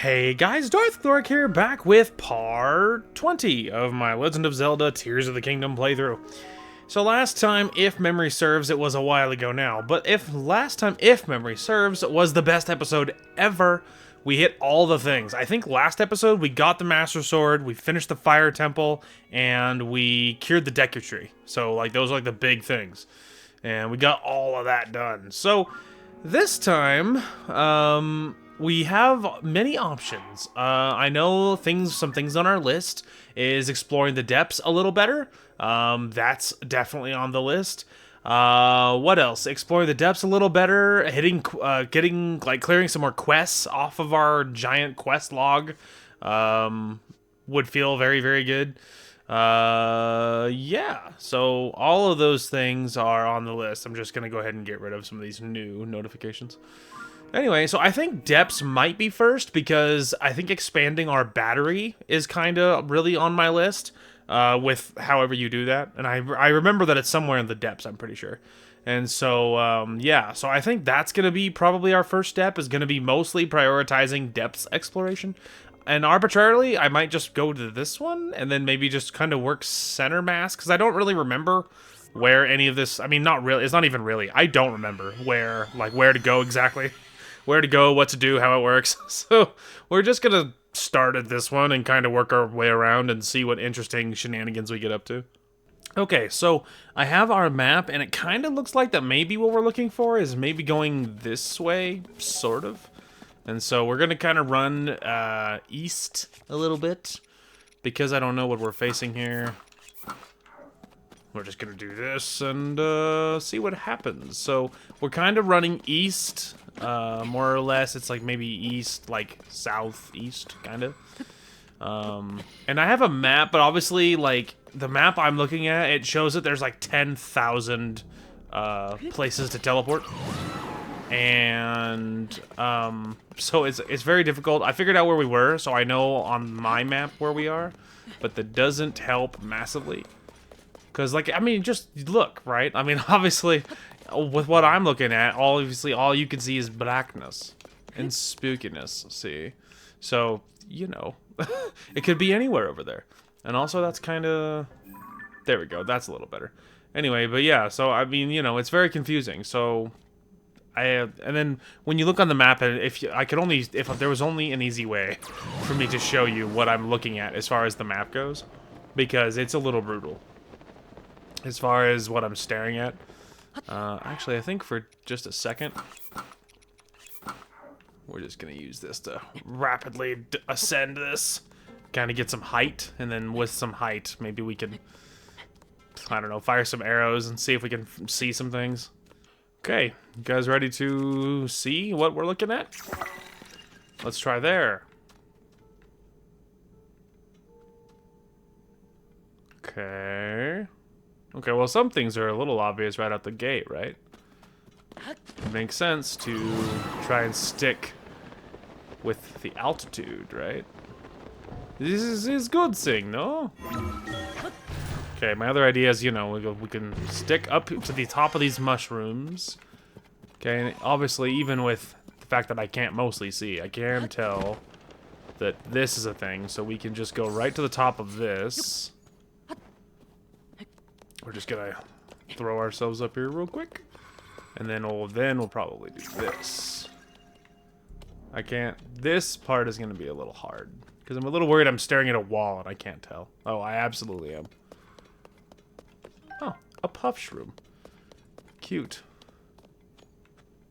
Hey guys, Darth Thork here, back with part 20 of my Legend of Zelda Tears of the Kingdom playthrough. So last time, if memory serves, it was a while ago now, but if memory serves, was the best episode ever. We hit all the things. I think last episode we got the Master Sword, we finished the Fire Temple, and we cured the Deku Tree. So like those are like the big things. And we got all of that done. So this time, we have many options. I know some things on our list is exploring the depths a little better. That's definitely on the list. What else? Exploring the depths a little better, clearing some more quests off of our giant quest log, would feel very, very good. Yeah, so all of those things are on the list. I'm just gonna go ahead and get rid of some of these new notifications. Anyway, so I think depths might be first because I think expanding our battery is kind of really on my list, with however you do that. And I remember that it's somewhere in the depths, I'm pretty sure. And so, yeah, so I think that's going to be probably our first step, is going to be mostly prioritizing depths exploration. And arbitrarily, I might just go to this one and then maybe just kind of work center mass, because I don't really remember where any of this, I mean, not really, it's not even really, I don't remember where to go exactly. Where to go, what to do, how it works. So we're just gonna start at this one and kind of work our way around and see what interesting shenanigans we get up to. Okay, so I have our map, and it kind of looks like that maybe what we're looking for is maybe going this way, sort of. And so we're gonna kind of run east a little bit, because I don't know what we're facing here. We're just gonna do this and see what happens. So we're kind of running east, more or less. It's like maybe east, like southeast, kind of. And I have a map, but obviously, like, the map I'm looking at, it shows that there's like 10,000 places to teleport. And so it's very difficult. I figured out where we were, so I know on my map where we are, but that doesn't help massively. Because, like, I mean, just look, right? I mean, obviously, with what I'm looking at, obviously, all you can see is blackness and spookiness, see? So, you know, it could be anywhere over there. And also, that's kind of... There we go, that's a little better. Anyway, but yeah, so, I mean, you know, it's very confusing. So, and then, when you look on the map, if there was only an easy way for me to show you what I'm looking at as far as the map goes, because it's a little brutal as far as what I'm staring at. Actually, I think for just a second, we're just gonna use this to rapidly ascend this, kind of get some height, and then with some height, maybe we can, I don't know, fire some arrows and see if we can see some things. Okay, you guys ready to see what we're looking at? Let's try there. Okay. Okay, well, some things are a little obvious right out the gate, right? It makes sense to try and stick with the altitude, right? This is good thing, no? Okay, my other idea is, you know, we can stick up to the top of these mushrooms. Okay, and obviously, even with the fact that I can't mostly see, I can tell that this is a thing, so we can just go right to the top of this. We're just gonna throw ourselves up here real quick, and then we'll probably do this. I can't. This part is gonna be a little hard because I'm a little worried. I'm staring at a wall and I can't tell. Oh, I absolutely am. Oh, a puff shroom. Cute.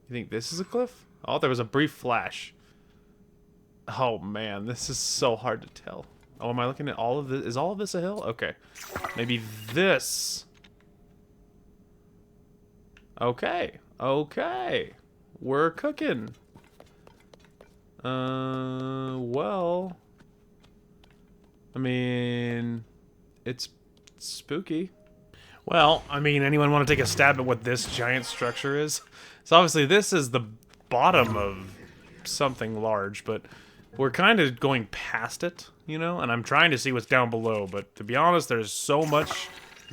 You think this is a cliff? Oh, there was a brief flash. Oh man, this is so hard to tell. Oh, am I looking at all of this? Is all of this a hill? Okay. Maybe this. Okay. Okay. We're cooking. Well. I mean, it's spooky. Well, I mean, anyone want to take a stab at what this giant structure is? So obviously this is the bottom of something large, but we're kind of going past it, you know, and I'm trying to see what's down below, but to be honest, there's so much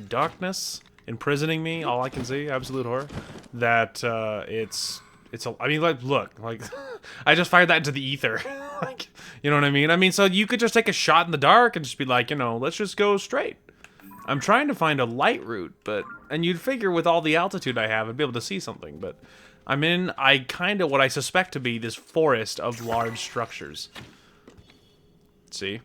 darkness imprisoning me, all I can see, absolute horror, that I mean, like, look, like, I just fired that into the ether. Like, you know what I mean? I mean, so you could just take a shot in the dark and just be like, you know, let's just go straight. I'm trying to find a light route, and you'd figure with all the altitude I have, I'd be able to see something, but I'm in, what I suspect to be this forest of large structures. See?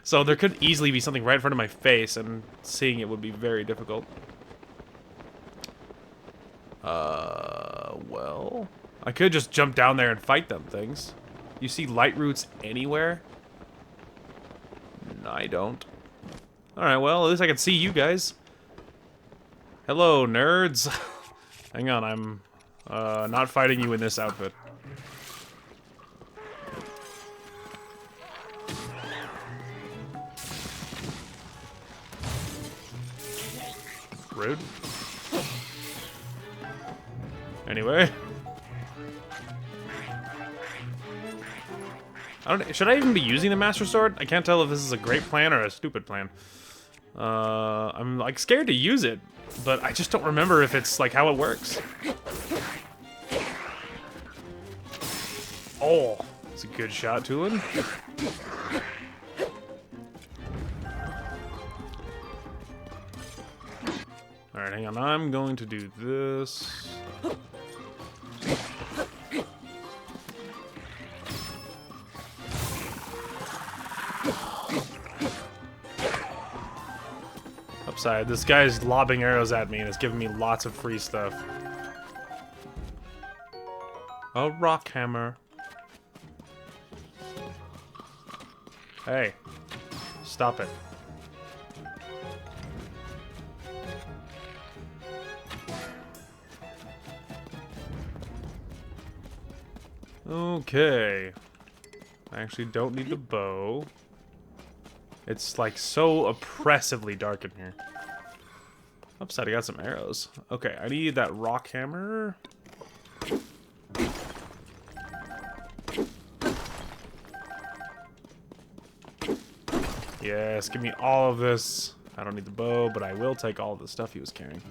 So there could easily be something right in front of my face, and seeing it would be very difficult. Well, I could just jump down there and fight them things. You see light routes anywhere? No, I don't. Alright, well, at least I can see you guys. Hello, nerds. Hang on, I'm not fighting you in this outfit. Rude. Anyway. Should I even be using the Master Sword? I can't tell if this is a great plan or a stupid plan. I'm like scared to use it, but I just don't remember if it's like how it works. Oh, it's a good shot, Tulin. Alright, hang on. I'm going to do this. Upside. This guy's lobbing arrows at me and it's giving me lots of free stuff. A rock hammer. Hey. Stop it. Okay. I actually don't need the bow. It's like so oppressively dark in here. Upside, I got some arrows. Okay, I need that rock hammer. Yes, give me all of this. I don't need the bow, but I will take all of the stuff he was carrying.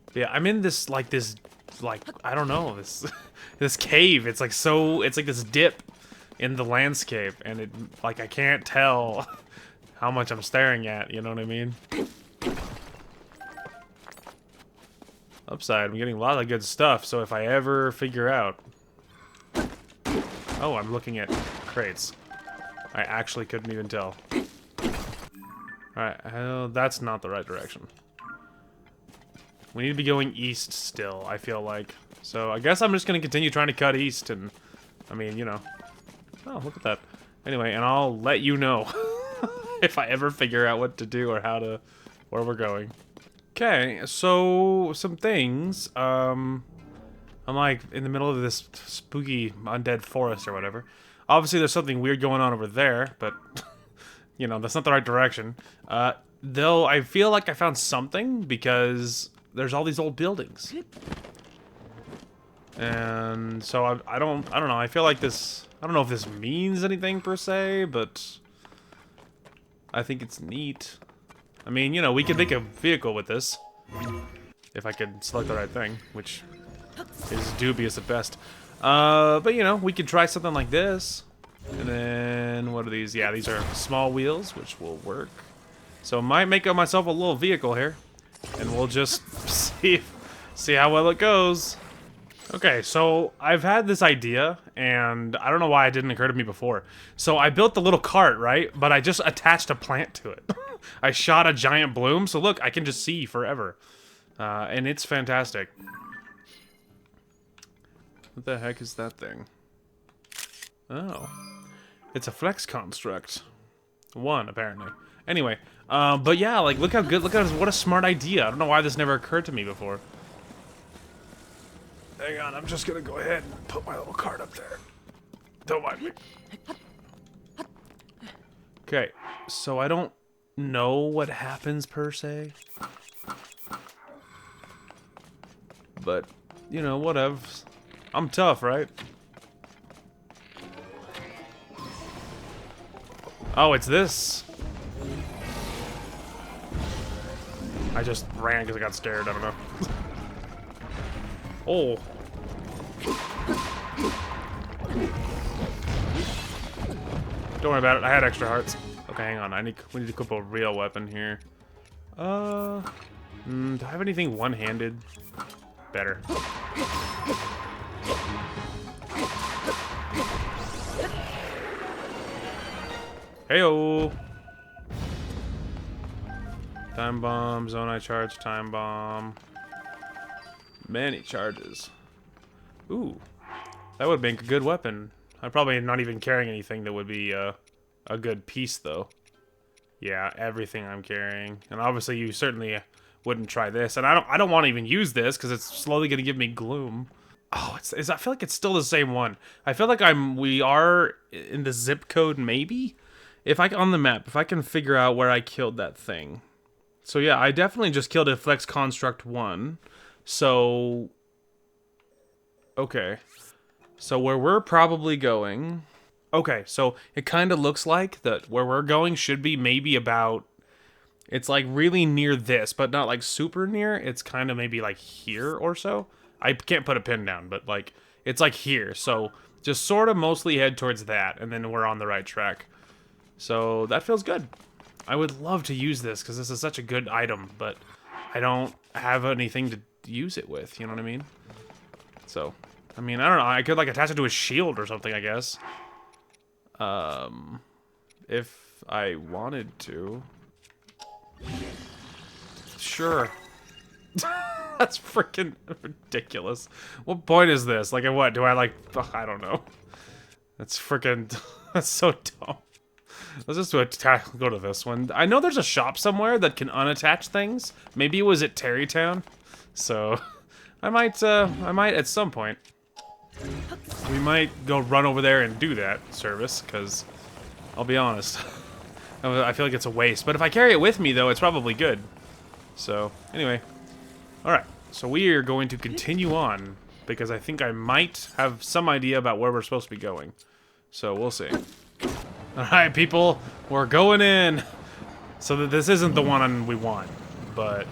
But yeah, I'm in this, like, I don't know, this, this cave. It's like it's like this dip in the landscape, and it, like, I can't tell how much I'm staring at, you know what I mean? Upside, I'm getting a lot of good stuff, so if I ever figure out... Oh, I'm looking at crates. I actually couldn't even tell. Alright, that's not the right direction. We need to be going east still, I feel like. So I guess I'm just going to continue trying to cut east, and... I mean, you know... Oh, look at that. Anyway, and I'll let you know if I ever figure out what to do or where we're going. Okay, so some things. I'm like in the middle of this spooky undead forest or whatever. Obviously, there's something weird going on over there, but you know that's not the right direction. Though I feel like I found something because there's all these old buildings, and so I don't know. I feel like this. I don't know if this means anything per se, but I think it's neat. I mean, you know, we could make a vehicle with this. If I could select the right thing, which is dubious at best. But, you know, we could try something like this. And then, what are these? Yeah, these are small wheels, which will work. So I might make up myself a little vehicle here. And we'll just see how well it goes. Okay, so I've had this idea, and I don't know why it didn't occur to me before. So I built the little cart, right? But I just attached a plant to it. I shot a giant bloom, so look, I can just see forever. And it's fantastic. What the heck is that thing? Oh. It's a flex construct. One, apparently. Anyway, but yeah, like, look how good, what a smart idea. I don't know why this never occurred to me before. Hang on, I'm just gonna go ahead and put my little cart up there. Don't mind me. Okay, so I don't know what happens per se. But, you know, whatever. I'm tough, right? Oh, it's this. I just ran because I got scared, I don't know. Oh. Don't worry about it. I had extra hearts. Okay, hang on. We need to equip a real weapon here. Do I have anything one-handed? Better. Heyo. Time bomb, zonai charge, time bomb. Many charges. Ooh, that would make a good weapon. I'm probably not even carrying anything that would be a good piece, though. Yeah, everything I'm carrying, and obviously you certainly wouldn't try this. And I don't want to even use this because it's slowly gonna give me gloom. Oh, I feel like it's still the same one. I feel like we are in the zip code maybe. On the map, if I can figure out where I killed that thing. So yeah, I definitely just killed a Flex Construct 1. So okay. So where we're probably going... Okay, so it kind of looks like that where we're going should be maybe about... It's like really near this, but not like super near. It's kind of maybe like here or so. I can't put a pin down, but like it's like here. So just sort of mostly head towards that, and then we're on the right track. So that feels good. I would love to use this because this is such a good item, but I don't have anything to use it with, you know what I mean? So, I mean, I don't know. I could like attach it to a shield or something, I guess. If I wanted to. Sure. That's freaking ridiculous. What point is this? Like, what? Do I like... Ugh, I don't know. That's freaking... That's so dumb. Let's just go to this one. I know there's a shop somewhere that can unattach things. Maybe it was at Terrytown. So, I might at some point. We might go run over there and do that service, because I'll be honest. I feel like it's a waste. But if I carry it with me, though, it's probably good. So, anyway. Alright, so we are going to continue on, because I think I might have some idea about where we're supposed to be going. So, we'll see. Alright, people, we're going in. So this isn't the one we want, but...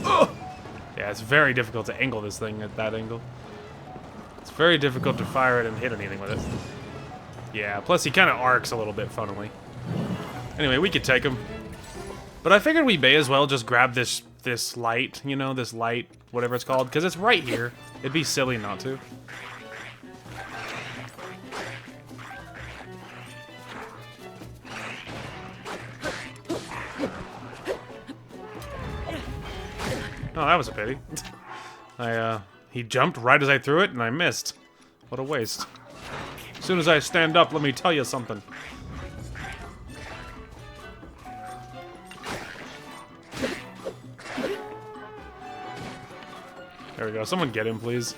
Ugh! Yeah, it's very difficult to angle this thing at that angle. It's very difficult to fire it and hit anything with it. Yeah, plus he kind of arcs a little bit, funnily. Anyway, we could take him. But I figured we may as well just grab this light, you know, this light, whatever it's called, because it's right here. It'd be silly not to. Oh, that was a pity. He jumped right as I threw it, and I missed. What a waste. As soon as I stand up, let me tell you something. There we go. Someone get him, please.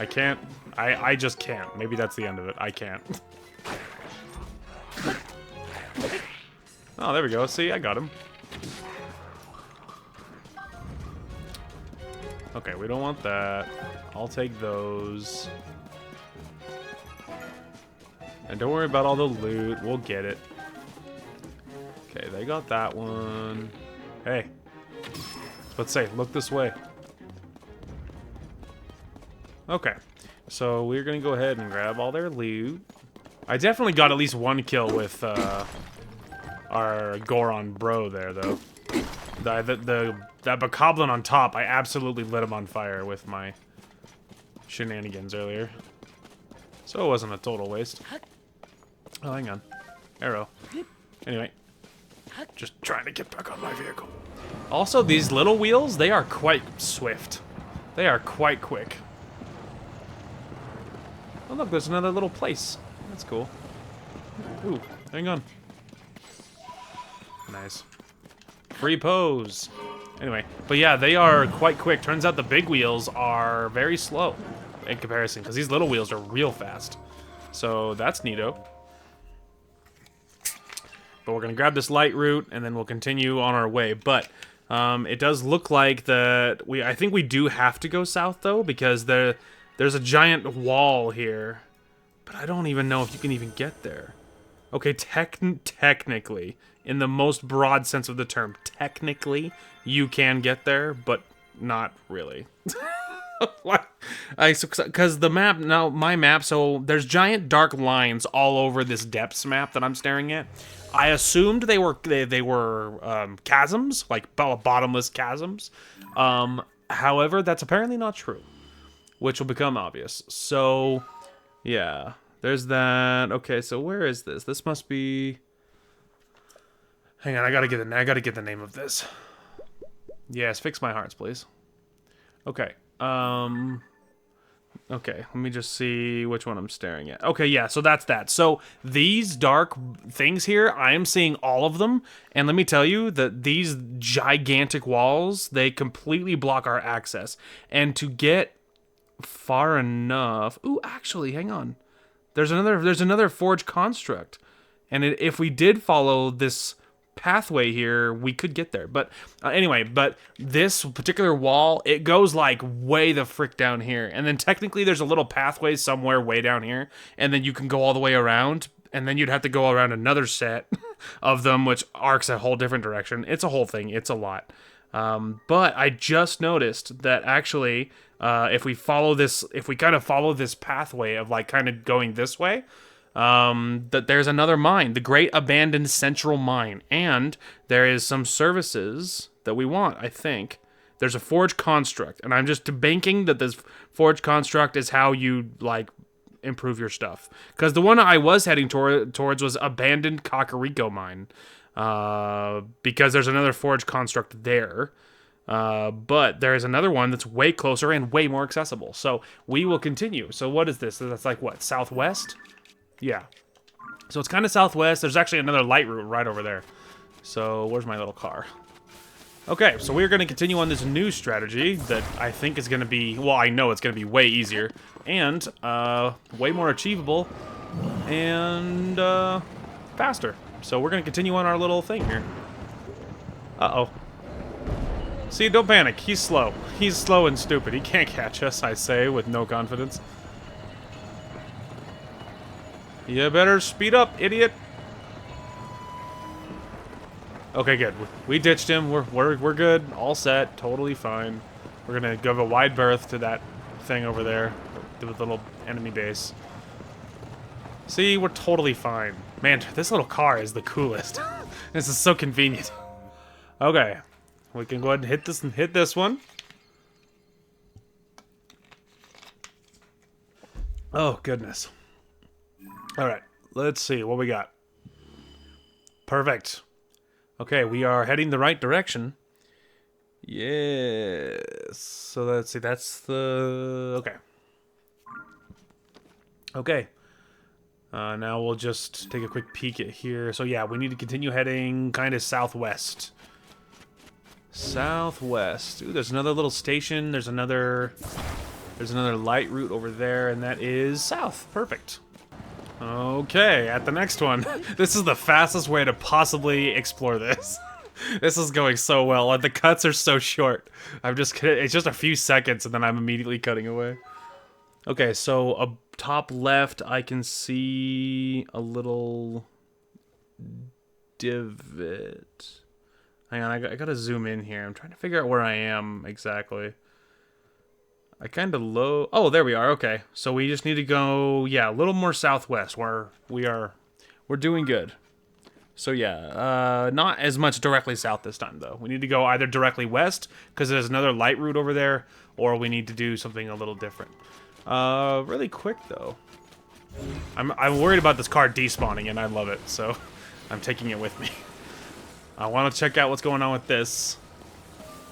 I can't. I just can't. Maybe that's the end of it. I can't. Oh, there we go. See, I got him. Okay, we don't want that. I'll take those. And don't worry about all the loot. We'll get it. Okay, they got that one. Hey. Let's say, look this way. Okay. So we're going to go ahead and grab all their loot. I definitely got at least one kill with our Goron bro there, though. That bokoblin on top, I absolutely lit him on fire with my shenanigans earlier. So it wasn't a total waste. Oh, hang on. Arrow. Anyway. Just trying to get back on my vehicle. Also, these little wheels, they are quite swift. They are quite quick. Oh, look, there's another little place. That's cool. Ooh, hang on. Nice. Free pose. Anyway, but yeah, they are quite quick. Turns out the big wheels are very slow in comparison, because these little wheels are real fast. So that's neato. But we're going to grab this light route, and then we'll continue on our way. But it does look like that I think we do have to go south, though, because there's a giant wall here. But I don't even know if you can even get there. Okay, technically, in the most broad sense of the term, technically, you can get there, but not really. Because the map, now my map, so there's giant dark lines all over this depths map that I'm staring at. I assumed they were chasms, like bottomless chasms. However, that's apparently not true, which will become obvious. So, yeah, there's that. Okay, so where is this? This must be. Hang on, I gotta get the name of this. Yes, fix my hearts, please. Okay. Okay, let me just see which one I'm staring at. Okay, yeah, so that's that. So these dark things here, I am seeing all of them, and let me tell you that these gigantic walls, they completely block our access. And to get far enough... Ooh, actually, hang on. There's another forge construct. And if we did follow this pathway here, we could get there. But anyway, but this particular wall, it goes like way the frick down here, and then technically there's a little pathway somewhere way down here, and then you can go all the way around, and then you'd have to go around another set of them, which arcs a whole different direction. It's a whole thing. It's a lot. But I just noticed that actually, if we kind of follow this pathway of like kind of going this way, that there's another mine, the Great Abandoned Central Mine, and there is some services that we want, I think. There's a forge construct, and I'm just banking that this forge construct is how you, like, improve your stuff. Because the one I was heading towards was Abandoned Kakariko Mine, because there's another forge construct there. But there is another one that's way closer and way more accessible. So we will continue. So what is this? That's like, what, southwest? Yeah. So it's kind of southwest. There's actually another light route right over there. So where's my little car? Okay, so we're going to continue on this new strategy that I think is going to be, well, I know it's going to be way easier and way more achievable and faster. So we're going to continue on our little thing here. Uh-oh. See, don't panic. He's slow. He's slow and stupid. He can't catch us, I say, with no confidence. You better speed up, idiot. Okay, good. We ditched him. We're good. All set. Totally fine. We're gonna give a wide berth to that thing over there, the little enemy base. See, we're totally fine. Man, this little car is the coolest. This is so convenient. Okay, we can go ahead and hit this one. Oh goodness. All right, let's see what we got. Perfect. Okay, we are heading the right direction. Yes. So let's see, that's the... Okay. Okay. Now we'll just take a quick peek at here. So yeah, we need to continue heading kind of southwest. Southwest. Ooh, there's another little station. There's another light route over there, and that is south. Perfect. Okay, at the next one. This is the fastest way to possibly explore this. This is going so well. Like, the cuts are so short. It's just a few seconds, and then I'm immediately cutting away. Okay, so up top left, I can see a little divot. Hang on, I gotta zoom in here. I'm trying to figure out where I am exactly. I kind of low. Oh, there we are. Okay, so we just need to go, yeah, a little more southwest. We're doing good. So yeah, not as much directly south this time though. We need to go either directly west because there's another light route over there, or we need to do something a little different. Really quick though. I'm worried about this car despawning, and I love it, so I'm taking it with me. I want to check out what's going on with this.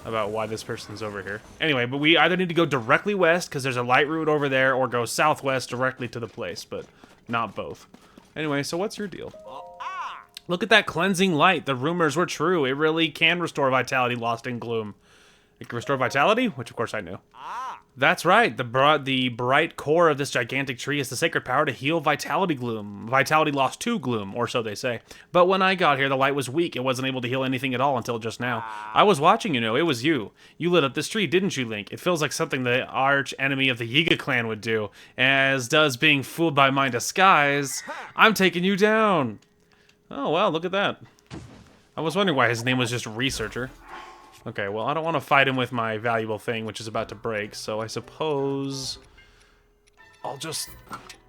About why this person's over here. Anyway, but we either need to go directly west because there's a light route over there, or go southwest directly to the place, but not both. Anyway, so what's your deal? Look at that cleansing light. The rumors were true. It really can restore vitality lost in gloom. It can restore vitality, which of course I knew. That's right. The bright core of this gigantic tree is the sacred power to heal vitality lost to gloom, or so they say. But when I got here, the light was weak. It wasn't able to heal anything at all until just now. I was watching, you know. It was you. You lit up this tree, didn't you, Link? It feels like something the arch enemy of the Yiga clan would do. As does being fooled by my disguise. I'm taking you down. Oh, wow, look at that. I was wondering why his name was just Researcher. Okay, well, I don't want to fight him with my valuable thing, which is about to break, so I suppose I'll just...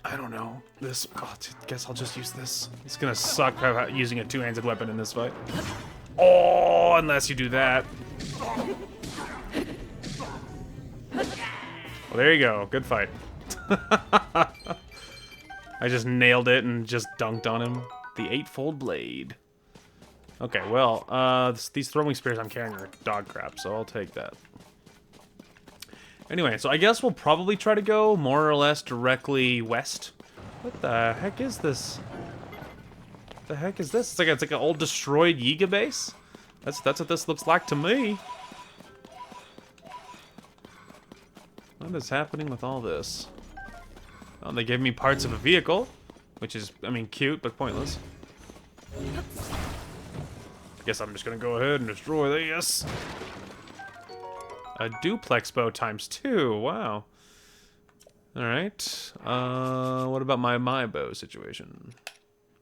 I don't know. This... Oh, I guess I'll just use this. It's gonna suck using a two-handed weapon in this fight. Oh, unless you do that. Well, there you go. Good fight. I just nailed it and just dunked on him. The eightfold blade. Okay, well, these throwing spears I'm carrying are dog crap, so I'll take that. Anyway, so I guess we'll probably try to go more or less directly west. What the heck is this? What the heck is this? It's like an old destroyed Yiga base? That's what this looks like to me. What is happening with all this? Oh, they gave me parts of a vehicle, which is, I mean, cute, but pointless. I guess I'm just gonna go ahead and destroy this. A duplex bow ×2, wow. Alright, what about my bow situation?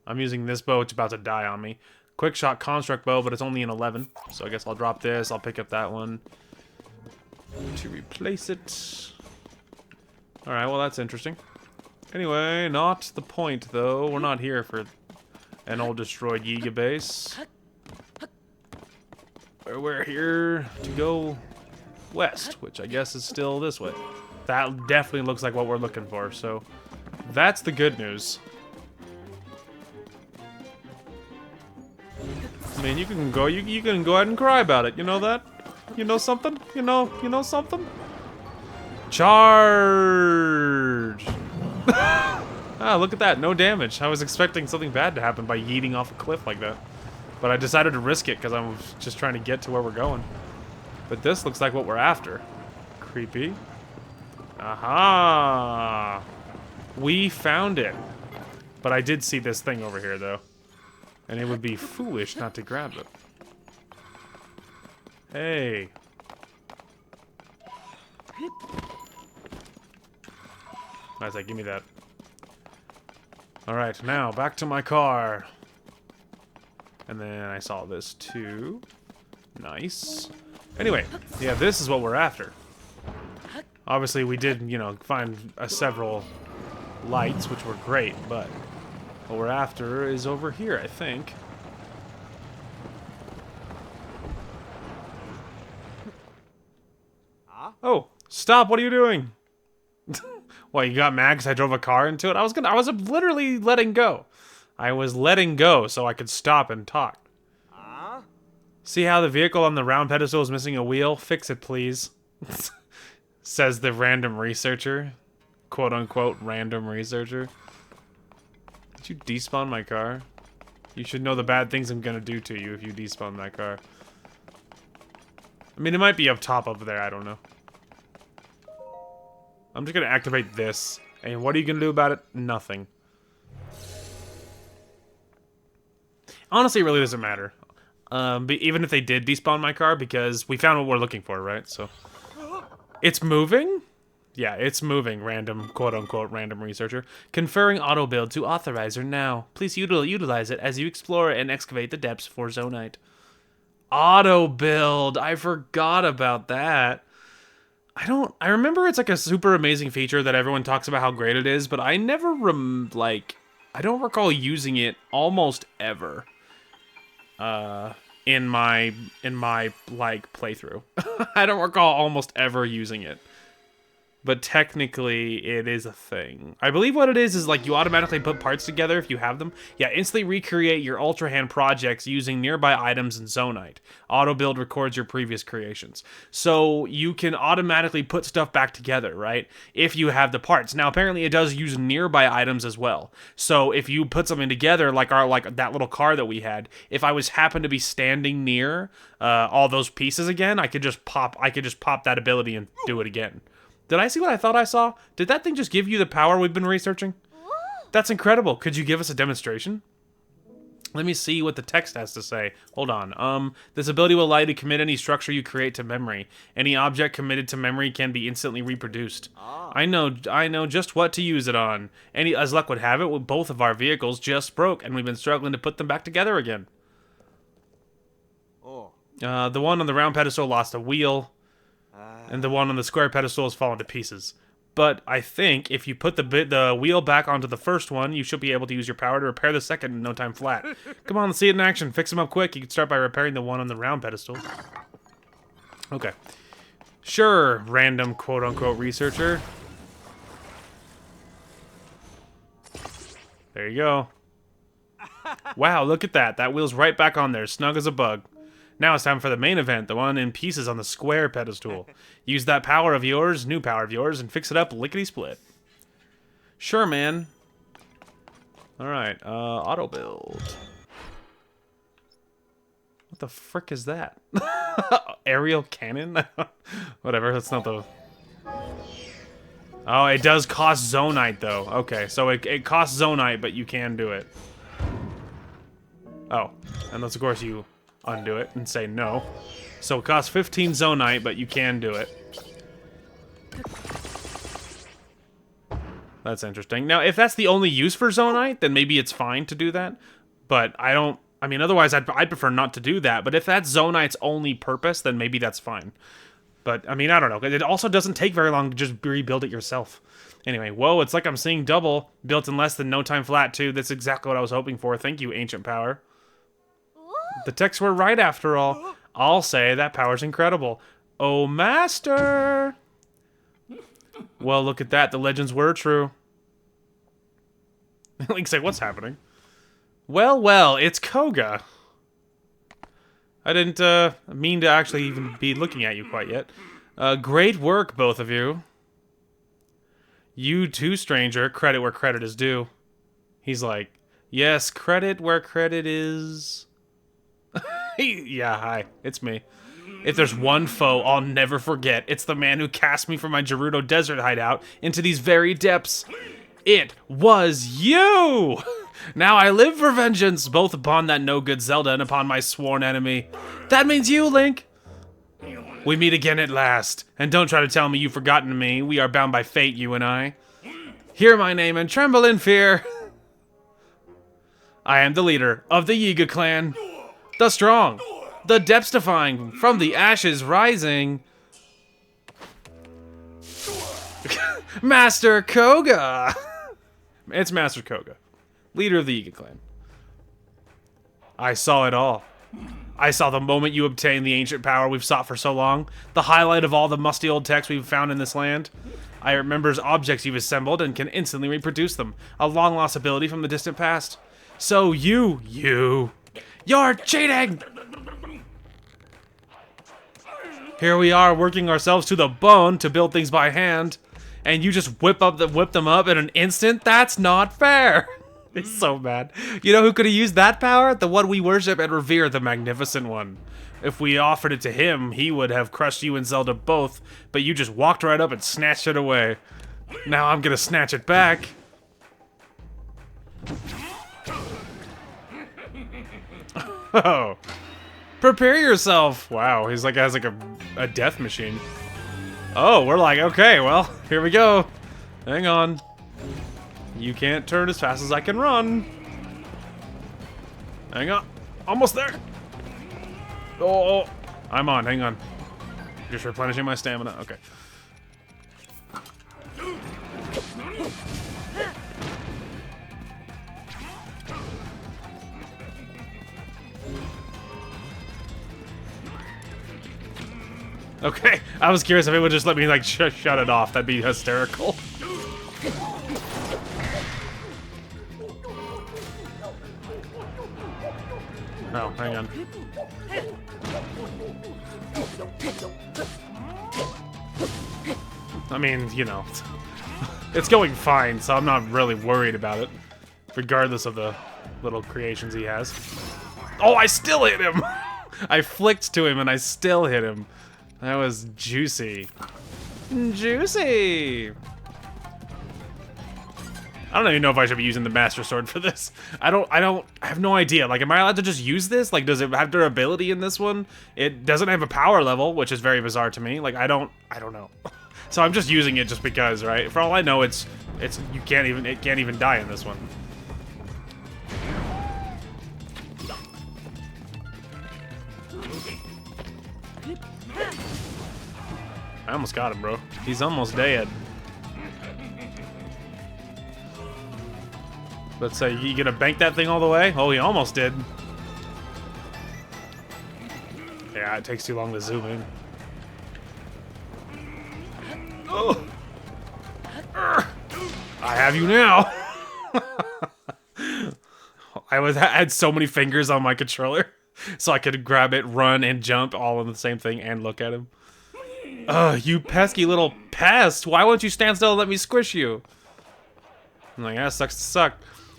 I'm using this bow, it's about to die on me. Quick shot construct bow, but it's only an 11, so I guess I'll drop this, I'll pick up that one to replace it. Alright, well that's interesting. Anyway, not the point though. We're not here for an old destroyed Yiga base. We're here to go west, which I guess is still this way. That definitely looks like what we're looking for, so that's the good news. I mean, you can go ahead and cry about it. You know that? You know something? You know something? Charge! Ah, look at that. No damage. I was expecting something bad to happen by yeeting off a cliff like that. But I decided to risk it because I was just trying to get to where we're going. But this looks like what we're after. Creepy. Aha! We found it. But I did see this thing over here, though. And it would be foolish not to grab it. Hey. I was like, give me that. Alright, now back to my car. And then I saw this too. Nice. Anyway, yeah, this is what we're after. Obviously, we did, you know, find several lights, which were great, but what we're after is over here, I think. Oh, stop! What are you doing? What, you got mad because I drove a car into it? I was literally letting go. I was letting go so I could stop and talk. See how the vehicle on the round pedestal is missing a wheel? Fix it, please. Says the random researcher. Quote unquote random researcher. Did you despawn my car? You should know the bad things I'm gonna do to you if you despawn my car. I mean, it might be up top over there, I don't know. I'm just gonna activate this. And what are you gonna do about it? Nothing. Honestly, it really doesn't matter. But even if they did despawn my car, because we found what we're looking for, right? So, it's moving? Yeah, it's moving, random, quote-unquote, random researcher. Conferring auto build to authorizer now. Please utilize it as you explore and excavate the depths for Zonite. Auto build! I forgot about that. I remember it's like a super amazing feature that everyone talks about how great it is, but I never, I don't recall using it almost ever. In my like playthrough. I don't recall almost ever using it. But technically it is a thing. I believe what it is like you automatically put parts together if you have them. Yeah, instantly recreate your Ultra Hand projects using nearby items in Zonite. Auto build records your previous creations. So you can automatically put stuff back together, right? If you have the parts. Now apparently it does use nearby items as well. So if you put something together like that little car that we had, if I happened to be standing near all those pieces again, I could just pop that ability and do it again. Did I see what I thought I saw? Did that thing just give you the power we've been researching? That's incredible. Could you give us a demonstration? Let me see what the text has to say. Hold on. This ability will allow you to commit any structure you create to memory. Any object committed to memory can be instantly reproduced. I know just what to use it on. As luck would have it, both of our vehicles just broke, and we've been struggling to put them back together again. The one on the round pedestal lost a wheel, and the one on the square pedestal has fallen to pieces. But I think if you put the wheel back onto the first one, you should be able to use your power to repair the second in no time flat. Come on, let's see it in action. Fix them up quick. You can start by repairing the one on the round pedestal. Okay. Sure, random quote-unquote researcher. There you go. Wow, look at that. That wheel's right back on there, snug as a bug. Now it's time for the main event, the one in pieces on the square pedestal. Use that power of yours, new power of yours, and fix it up lickety-split. Sure, man. Alright, auto build. What the frick is that? Aerial cannon? Whatever, that's not the... Oh, it does cost Zonite, though. Okay, so it costs Zonite, but you can do it. Oh, unless, of course, you undo it and say no. So it costs 15 Zonite, but you can do it. That's interesting. Now, if that's the only use for Zonite, then maybe it's fine to do that. But I mean, otherwise, I'd prefer not to do that. But if that's Zonite's only purpose, then maybe that's fine. But, I mean, I don't know. It also doesn't take very long to just rebuild it yourself. Anyway, whoa, it's like I'm seeing double. Built in less than no time flat, too. That's exactly what I was hoping for. Thank you, Ancient Power. The texts were right, after all. I'll say that power's incredible. Oh, Master! Well, look at that. The legends were true. Link's like, what's happening? Well, it's Kohga. I didn't mean to actually even be looking at you quite yet. Great work, both of you. You too, stranger. Credit where credit is due. He's like, yes, credit where credit is... Yeah, hi. It's me. If there's one foe I'll never forget, it's the man who cast me from my Gerudo desert hideout into these very depths. It was you! Now I live for vengeance, both upon that no-good Zelda and upon my sworn enemy. That means you, Link! We meet again at last, and don't try to tell me you've forgotten me. We are bound by fate, you and I. Hear my name and tremble in fear. I am the leader of the Yiga clan. The strong, the depths-defying, from the ashes rising. Master Kohga! It's Master Kohga, leader of the Yiga clan. I saw it all. I saw the moment you obtained the ancient power we've sought for so long, the highlight of all the musty old texts we've found in this land. I remember objects you've assembled and can instantly reproduce them, a long-lost ability from the distant past. So you're cheating! Here we are, working ourselves to the bone to build things by hand, and you just whip them up in an instant? That's not fair! It's so bad. You know who could have used that power? The one we worship and revere, the Magnificent One. If we offered it to him, he would have crushed you and Zelda both, but you just walked right up and snatched it away. Now I'm gonna snatch it back. Oh. Prepare yourself! Wow, he's like has like a death machine. Oh, we're like, okay, well, here we go. Hang on. You can't turn as fast as I can run. Hang on. Almost there. Oh, I'm on, hang on. Just replenishing my stamina, okay. Okay, I was curious if it would just let me, like, shut it off. That'd be hysterical. Oh, hang on. I mean, you know, it's going fine, so I'm not really worried about it, regardless of the little creations he has. Oh, I still hit him! I flicked to him and I still hit him. That was juicy. Juicy! I don't even know if I should be using the Master Sword for this. I have no idea. Like, am I allowed to just use this? Like, does it have durability in this one? It doesn't have a power level, which is very bizarre to me. Like, I don't know. So I'm just using it just because, right? For all I know, it can't even die in this one. I almost got him, bro. He's almost dead. Let's say, you gonna bank that thing all the way? Oh, he almost did. Yeah, it takes too long to zoom in. Oh. I have you now. I had so many fingers on my controller, so I could grab it, run, and jump all in the same thing and look at him. You pesky little pest! Why won't you stand still and let me squish you? I'm like, that sucks to suck.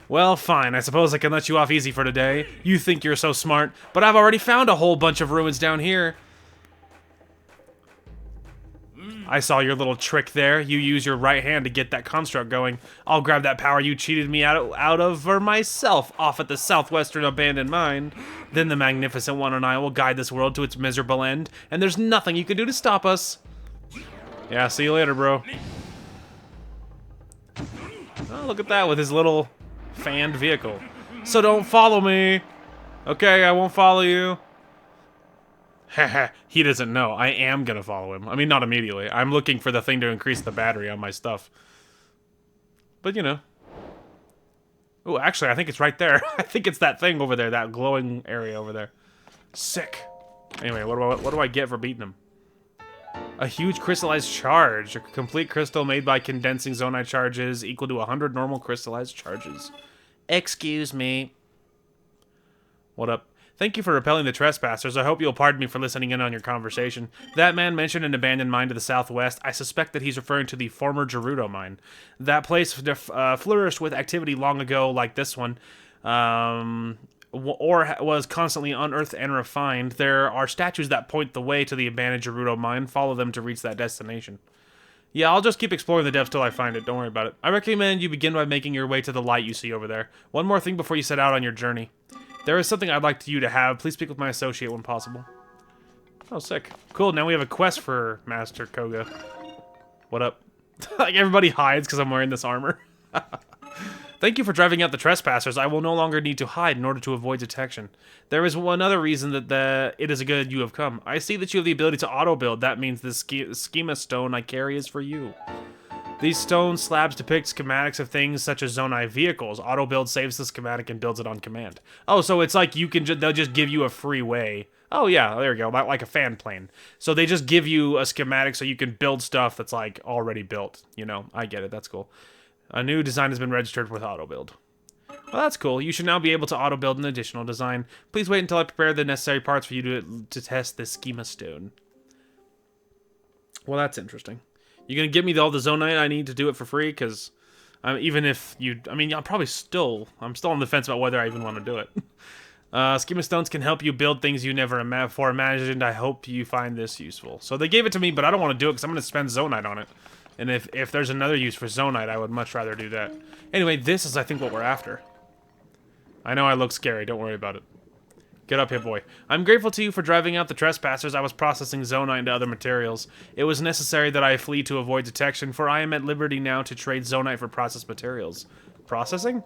Well, fine. I suppose I can let you off easy for today. You think you're so smart, but I've already found a whole bunch of ruins down here. I saw your little trick there. You use your right hand to get that construct going. I'll grab that power you cheated me out of for myself off at the southwestern abandoned mine. Then the Magnificent One and I will guide this world to its miserable end, and there's nothing you can do to stop us. Yeah, see you later, bro. Oh, look at that with his little fanned vehicle. So don't follow me. Okay, I won't follow you. Haha, he doesn't know. I am gonna follow him. I mean, not immediately. I'm looking for the thing to increase the battery on my stuff. But, you know. Oh, actually, I think it's right there. I think it's that thing over there, that glowing area over there. Sick. Anyway, what do I get for beating him? A huge crystallized charge. A complete crystal made by condensing zonite charges equal to 100 normal crystallized charges. Excuse me. What up? Thank you for repelling the trespassers. I hope you'll pardon me for listening in on your conversation. That man mentioned an abandoned mine to the southwest. I suspect that he's referring to the former Gerudo mine. That place flourished with activity long ago like this one, or was constantly unearthed and refined. There are statues that point the way to the abandoned Gerudo mine. Follow them to reach that destination. Yeah, I'll just keep exploring the depths till I find it. Don't worry about it. I recommend you begin by making your way to the light you see over there. One more thing before you set out on your journey. There is something I'd like you to have. Please speak with my associate when possible. Oh, sick. Cool, now we have a quest for Master Kohga. What up? Like, everybody hides because I'm wearing this armor. Thank you for driving out the trespassers. I will no longer need to hide in order to avoid detection. There is one other reason that it is a good you have come. I see that you have the ability to auto-build. That means the schema stone I carry is for you. These stone slabs depict schematics of things such as Zonai vehicles. Auto-build saves the schematic and builds it on command. Oh, so it's like you can they'll just give you a free way. Oh, yeah, there we go, like a fan plane. So they just give you a schematic so you can build stuff that's, like, already built. You know, I get it, that's cool. A new design has been registered with auto-build. Well, that's cool. You should now be able to auto-build an additional design. Please wait until I prepare the necessary parts for you to test this schema stone. Well, that's interesting. You gonna give me all the zonite I need to do it for free? Because even if you, I mean, I'm still on the fence about whether I even want to do it. Schema stones can help you build things you never before imagined. I hope you find this useful. So they gave it to me, but I don't want to do it because I'm gonna spend zonite on it. And if there's another use for zonite, I would much rather do that. Anyway, this is, I think, what we're after. I know I look scary. Don't worry about it. Get up here, boy. I'm grateful to you for driving out the trespassers. I was processing zonite into other materials. It was necessary that I flee to avoid detection, for I am at liberty now to trade zonite for processed materials. Processing?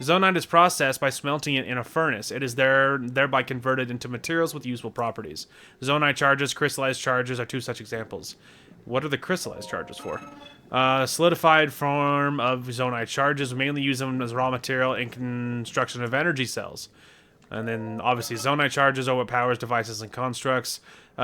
Zonite is processed by smelting it in a furnace. It is thereby converted into materials with useful properties. Zonite charges, crystallized charges are two such examples. What are the crystallized charges for? Solidified form of zonite charges. Mainly use them as raw material in construction of energy cells. And then, obviously, zonite charges are what powers devices and constructs.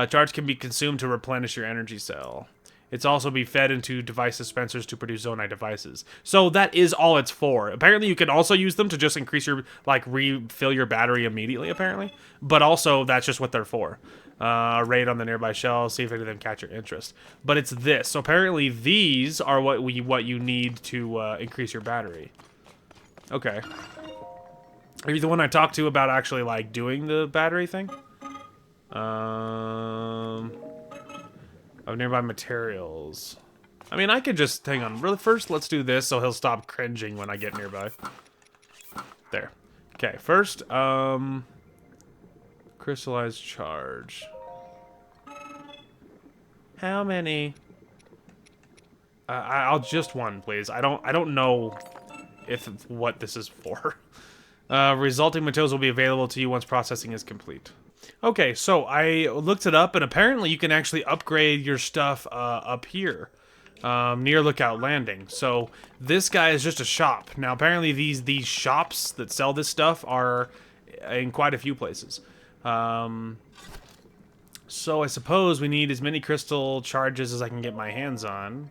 Charge can be consumed to replenish your energy cell. It's also be fed into device dispensers to produce zonite devices. So that is all it's for. Apparently, you can also use them to just increase your, like, refill your battery immediately, apparently. But also, that's just what they're for. Raid on the nearby shells, see if any of them catch your interest. But it's this. So apparently, these are what you need to increase your battery. Okay. Are you the one I talked to about actually, like, doing the battery thing? Of nearby materials. I mean, I could just, hang on. Really, first, let's do this so he'll stop cringing when I get nearby. There. Okay, first, crystallized charge. How many? I'll just one, please. I don't know what this is for. Resulting materials will be available to you once processing is complete. Okay, so I looked it up, and apparently you can actually upgrade your stuff up here, near Lookout Landing. So this guy is just a shop. Now, apparently these shops that sell this stuff are in quite a few places. So I suppose we need as many crystal charges as I can get my hands on.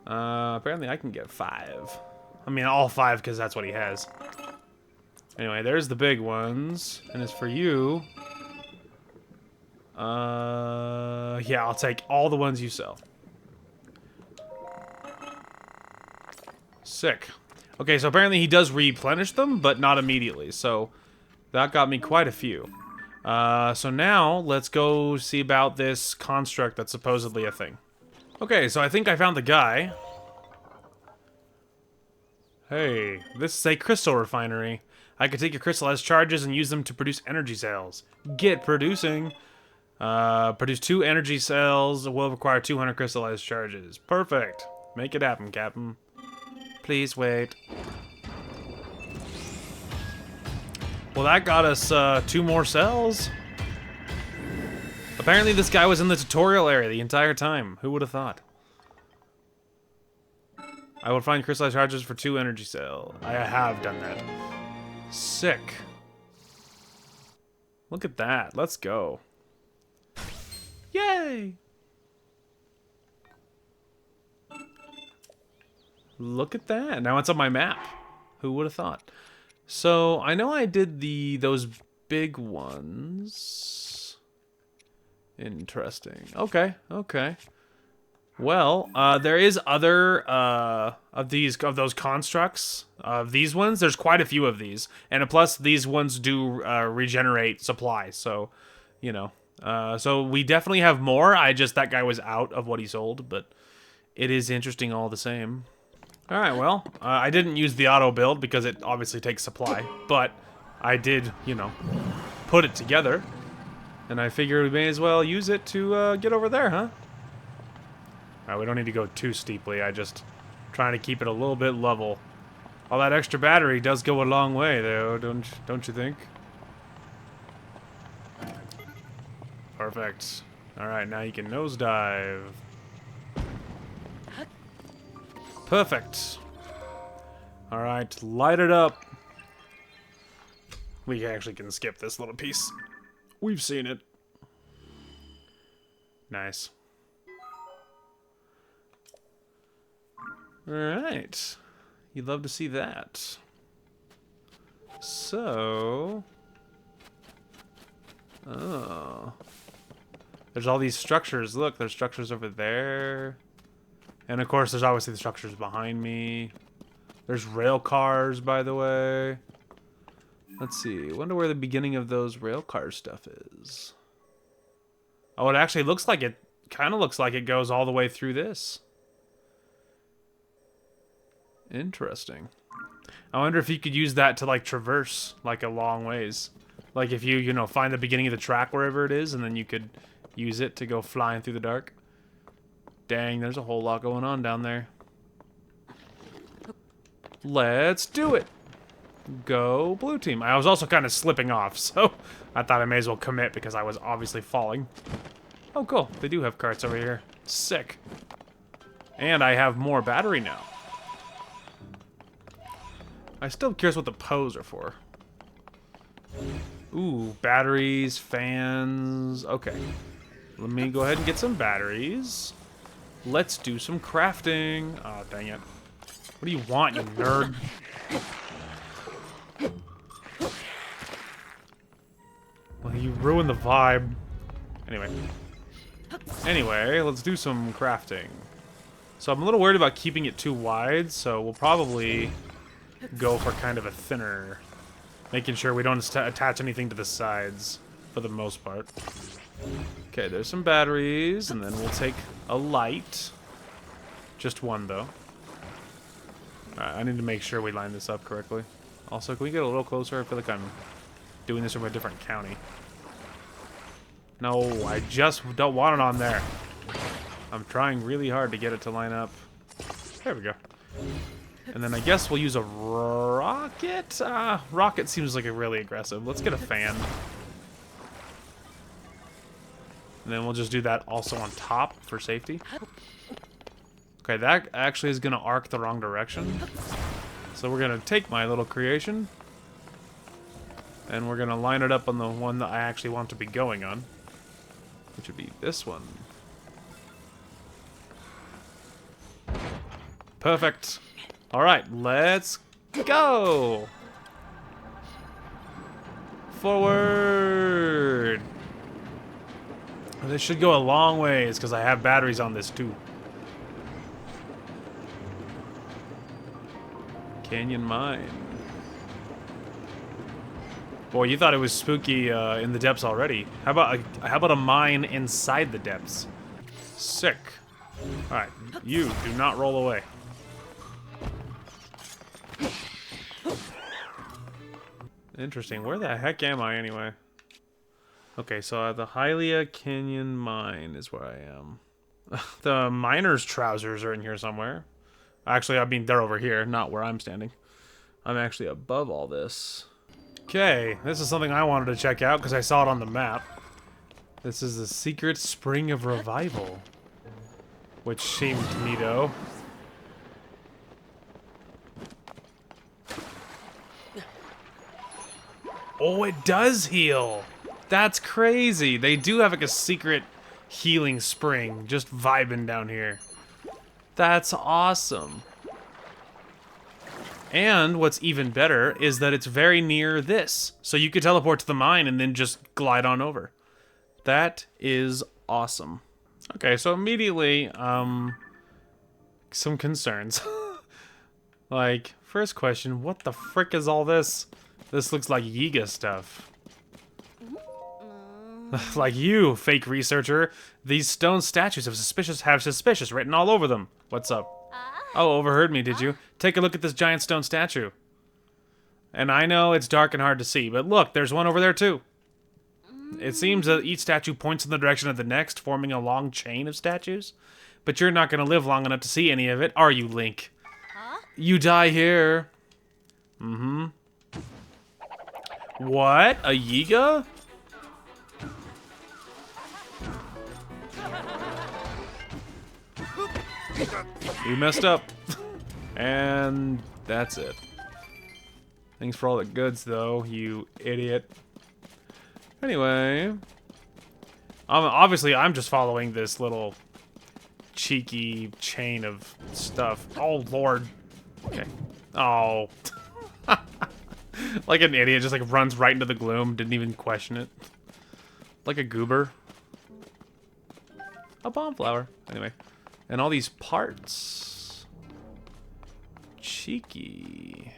Apparently I can get 5. I mean, all 5, because that's what he has. Anyway, there's the big ones. And as for you... yeah, I'll take all the ones you sell. Sick. Okay, so apparently he does replenish them, but not immediately. So that got me quite a few. So now, let's go see about this construct that's supposedly a thing. Okay, so I think I found the guy. Hey, this is a crystal refinery. I could take your crystallized charges and use them to produce energy cells. Get producing. Produce 2 energy cells will require 200 crystallized charges. Perfect. Make it happen, Captain. Please wait. Well, that got us 2 more cells. Apparently this guy was in the tutorial area the entire time. Who would have thought? I will find crystallized charges for 2 energy cells. I have done that. Sick. Look at that. Let's go. Yay! Look at that. Now it's on my map. Who would have thought? So, I know I did those big ones. Interesting. Okay, okay. Well, there is other of those constructs. Of these ones, there's quite a few of these. And plus, these ones do regenerate supply, so, you know. So we definitely have more. That guy was out of what he sold, but it is interesting all the same. Alright, well, I didn't use the auto build because it obviously takes supply, but I did, you know, put it together. And I figure we may as well use it to get over there, huh? Alright, we don't need to go too steeply. I just trying to keep it a little bit level. All that extra battery does go a long way, though, don't you think? Perfect. Alright, now you can nosedive. Perfect. Alright, light it up. We actually can skip this little piece. We've seen it. Nice. Alright. You'd love to see that. So... oh. There's all these structures. Look, there's structures over there. And of course, there's obviously the structures behind me. There's rail cars, by the way. Let's see. Wonder where the beginning of those rail car stuff is. Oh, it actually looks like it. Kind of looks like it goes all the way through this. Interesting. I wonder if you could use that to like traverse like a long ways. Like if you know, find the beginning of the track wherever it is, and then you could use it to go flying through the dark. Dang, there's a whole lot going on down there. Let's do it. Go blue team. I was also kind of slipping off, so I thought I may as well commit because I was obviously falling. Oh, cool. They do have carts over here. Sick. And I have more battery now. I'm still curious what the Poes are for. Ooh, batteries, fans. Okay. Let me go ahead and get some batteries. Let's do some crafting. Oh, dang it. What do you want, you nerd? Well, you ruined the vibe. Anyway, let's do some crafting. So I'm a little worried about keeping it too wide, so we'll probably go for kind of a thinner. Making sure we don't attach anything to the sides, for the most part. Okay, there's some batteries, and then we'll take a light. Just one, though. Alright, I need to make sure we line this up correctly. Also, can we get a little closer? I feel like I'm doing this from a different county. No, I just don't want it on there. I'm trying really hard to get it to line up. There we go. And then I guess we'll use a rocket? Rocket seems like a really aggressive. Let's get a fan. And then we'll just do that also on top for safety. Okay, that actually is going to arc the wrong direction. So we're going to take my little creation. And we're going to line it up on the one that I actually want to be going on. Which would be this one. Perfect. Alright, let's go! Forward! This should go a long ways, because I have batteries on this too. Canyon Mine. Boy, you thought it was spooky in the depths already. How about a mine inside the depths? Sick. Alright, you do not roll away. Interesting. Where the heck am I anyway? Okay, so the Hylia Canyon Mine is where I am. The miner's trousers are in here somewhere. Actually, I mean, they're over here, not where I'm standing. I'm actually above all this. Okay, this is something I wanted to check out because I saw it on the map. This is the Secret Spring of Revival. Which seemed neato. Oh, it does heal! That's crazy! They do have like a secret healing spring just vibing down here. That's awesome. And what's even better is that it's very near this. So you could teleport to the mine and then just glide on over. That is awesome. Okay, so immediately, some concerns. Like, first question, what the frick is all this? This looks like Yiga stuff. Like you, fake researcher. These stone statues have suspicious written all over them. What's up? Oh, overheard me, did you? Take a look at this giant stone statue. And I know it's dark and hard to see, but look, there's one over there too. It seems that each statue points in the direction of the next, forming a long chain of statues. But you're not going to live long enough to see any of it, are you, Link? You die here. Mm-hmm. What? A Yiga? You messed up. And that's it. Thanks for all the goods, though, you idiot. Anyway. Obviously, I'm just following this little cheeky chain of stuff. Oh, Lord. Okay. Oh. Like an idiot, just like runs right into the gloom, didn't even question it. Like a goober. A bomb flower. Anyway. And all these parts. Cheeky.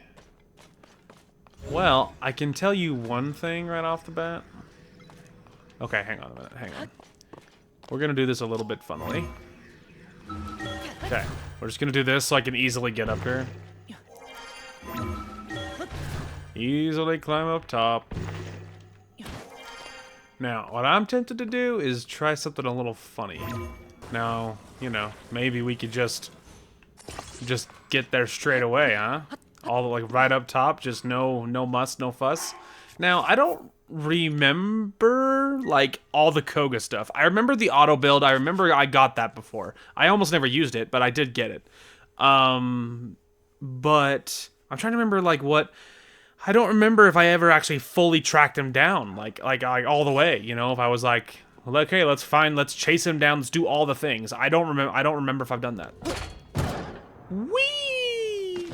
Well, I can tell you one thing right off the bat. Okay, hang on a minute, hang on. We're gonna do this a little bit funnily. Okay, we're just gonna do this so I can easily get up here. Easily climb up top. Now, what I'm tempted to do is try something a little funny. Now, you know, maybe we could just get there straight away, huh? All the, like, right up top, just no muss, no fuss. Now, I don't remember, like, all the Kohga stuff. I remember the auto build. I remember I got that before. I almost never used it, but I did get it. But I'm trying to remember, like, what... I don't remember if I ever actually fully tracked him down, like all the way, you know, if I was like, well, okay, let's chase him down, let's do all the things. I don't remember if I've done that. Whee!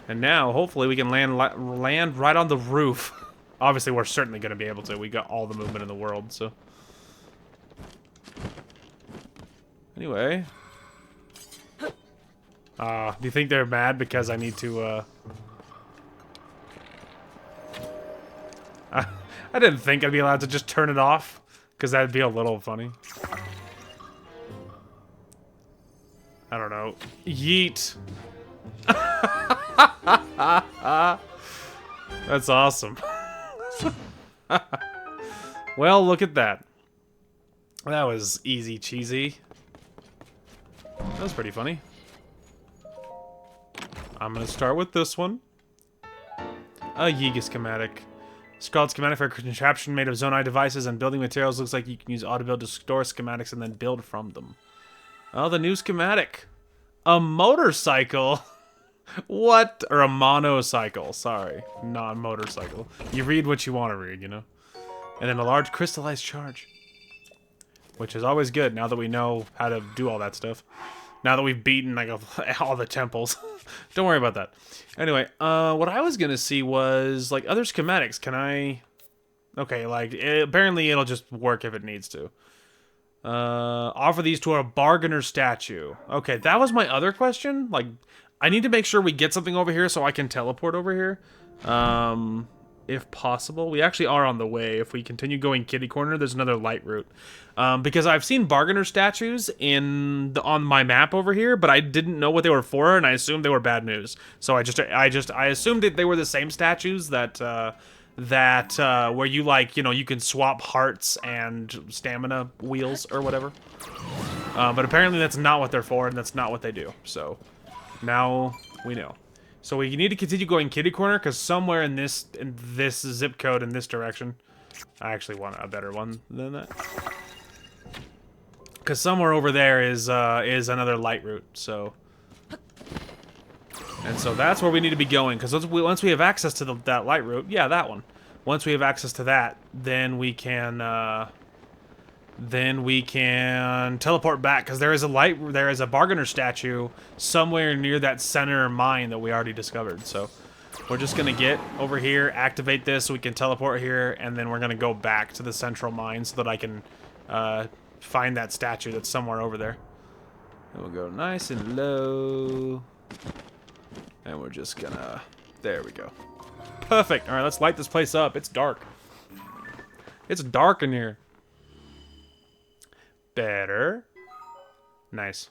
And now, hopefully, we can land right on the roof. Obviously, we're certainly going to be able to. We got all the movement in the world, so. Anyway. Do you think they're mad because I need to, I didn't think I'd be allowed to just turn it off, because that'd be a little funny. I don't know. Yeet. That's awesome. Well, look at that. That was easy cheesy. That was pretty funny. I'm going to start with this one. A Yiga schematic. Scrawled schematic for a contraption made of Zonai devices and building materials. Looks like you can use auto-build to store schematics and then build from them. Oh, the new schematic. A motorcycle. What? Or a monocycle. Sorry. Not motorcycle. You read what you want to read, you know? And then a large crystallized charge. Which is always good now that we know how to do all that stuff. Now that we've beaten like all the temples. Don't worry about that. Anyway, what I was going to see was like other schematics. Can I... Okay, like apparently it'll just work if it needs to. Offer these to a bargainer statue. Okay, that was my other question. Like, I need to make sure we get something over here so I can teleport over here. If possible. We actually are on the way. If we continue going kitty corner, there's another light route. Because I've seen bargainer statues on my map over here, but I didn't know what they were for, and I assumed they were bad news. So I assumed that they were the same statues that where you like, you know, you can swap hearts and stamina wheels or whatever. But apparently that's not what they're for, and that's not what they do. So now we know. So we need to continue going kitty corner because somewhere in this zip code in this direction, I actually want a better one than that. Because somewhere over there is another light route. So, and so that's where we need to be going. Because once we have access to that light route, yeah, that one. Once we have access to that, then we can teleport back because there is a bargainer statue somewhere near that center mine that we already discovered. So we're just gonna get over here, activate this so we can teleport here, and then we're gonna go back to the central mine so that I can find that statue that's somewhere over there. And we'll go nice and low, and we're just gonna, there we go. Perfect. All right, let's light this place up. It's dark. It's dark in here. Better. Nice.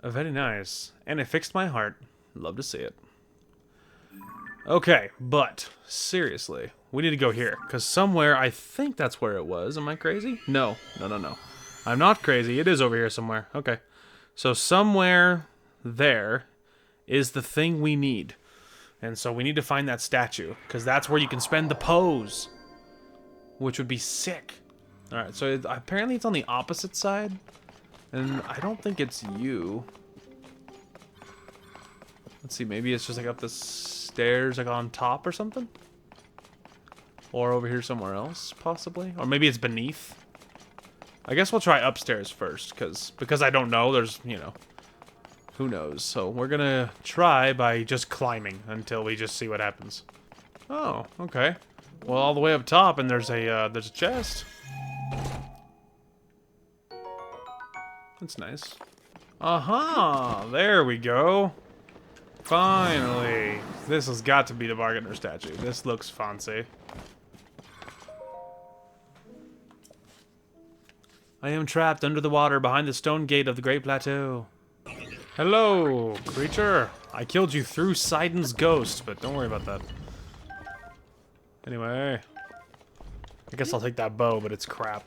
Very nice. And it fixed my heart. Love to see it. Okay, but seriously, we need to go here. Because somewhere, I think that's where it was. Am I crazy? No. No. I'm not crazy. It is over here somewhere. Okay. So somewhere there is the thing we need. And so we need to find that statue. Because that's where you can spend the pose. Which would be sick. Alright, so apparently it's on the opposite side. And I don't think it's you. Let's see, maybe it's just like up the stairs, like on top or something? Or over here somewhere else, possibly? Or maybe it's beneath? I guess we'll try upstairs first, because I don't know, there's, you know, who knows. So we're gonna try by just climbing until we just see what happens. Oh, okay. Well, all the way up top, and there's a chest. That's nice. Aha! There we go. Finally. This has got to be the bargainer statue. This looks fancy. I am trapped under the water behind the stone gate of the Great Plateau. Hello, creature. I killed you through Sidon's ghost, but don't worry about that. Anyway. I guess I'll take that bow, but it's crap.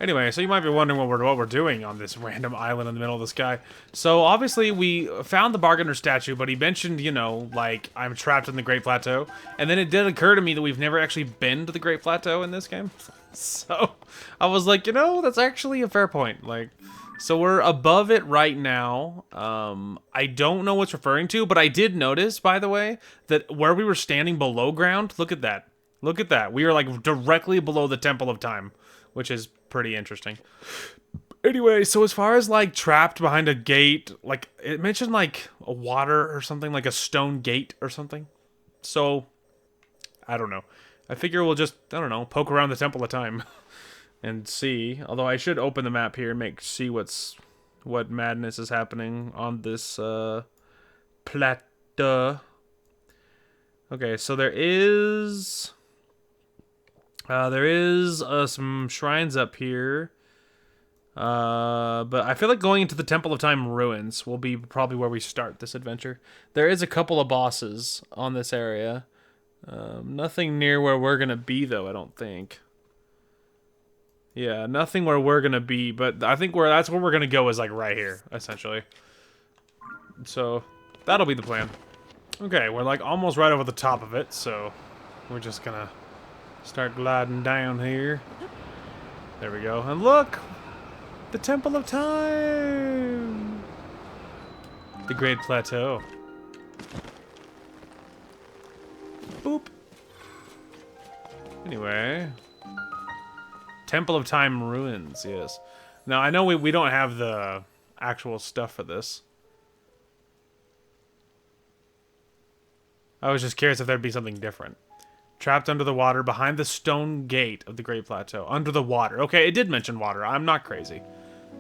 Anyway, so you might be wondering what we're doing on this random island in the middle of the sky. So obviously we found the bargainer statue, but he mentioned, you know, like, I'm trapped in the Great Plateau. And then it did occur to me that we've never actually been to the Great Plateau in this game. So I was like, you know, that's actually a fair point. Like, so we're above it right now. I don't know what's referring to, but I did notice, by the way, that where we were standing below ground, look at that. Look at that. We are like directly below the Temple of Time, which is pretty interesting. Anyway, so as far as like trapped behind a gate, like it mentioned like a water or something, like a stone gate or something. So I don't know. I figure we'll just, I don't know, poke around the Temple of Time and see. Although I should open the map here and see what madness is happening on this plateau. Okay, so there is some shrines up here. But I feel like going into the Temple of Time ruins will be probably where we start this adventure. There is a couple of bosses on this area. Nothing near where we're gonna be, though, I don't think. Yeah, nothing where we're gonna be, but I think that's where we're gonna go is like right here, essentially. So that'll be the plan. Okay, we're like almost right over the top of it, so we're just gonna start gliding down here. There we go. And look! The Temple of Time! The Great Plateau. Boop. Anyway. Temple of Time ruins, yes. Now, I know we don't have the actual stuff for this. I was just curious if there'd be something different. Trapped under the water behind the stone gate of the Great Plateau. Under the water. Okay, it did mention water. I'm not crazy.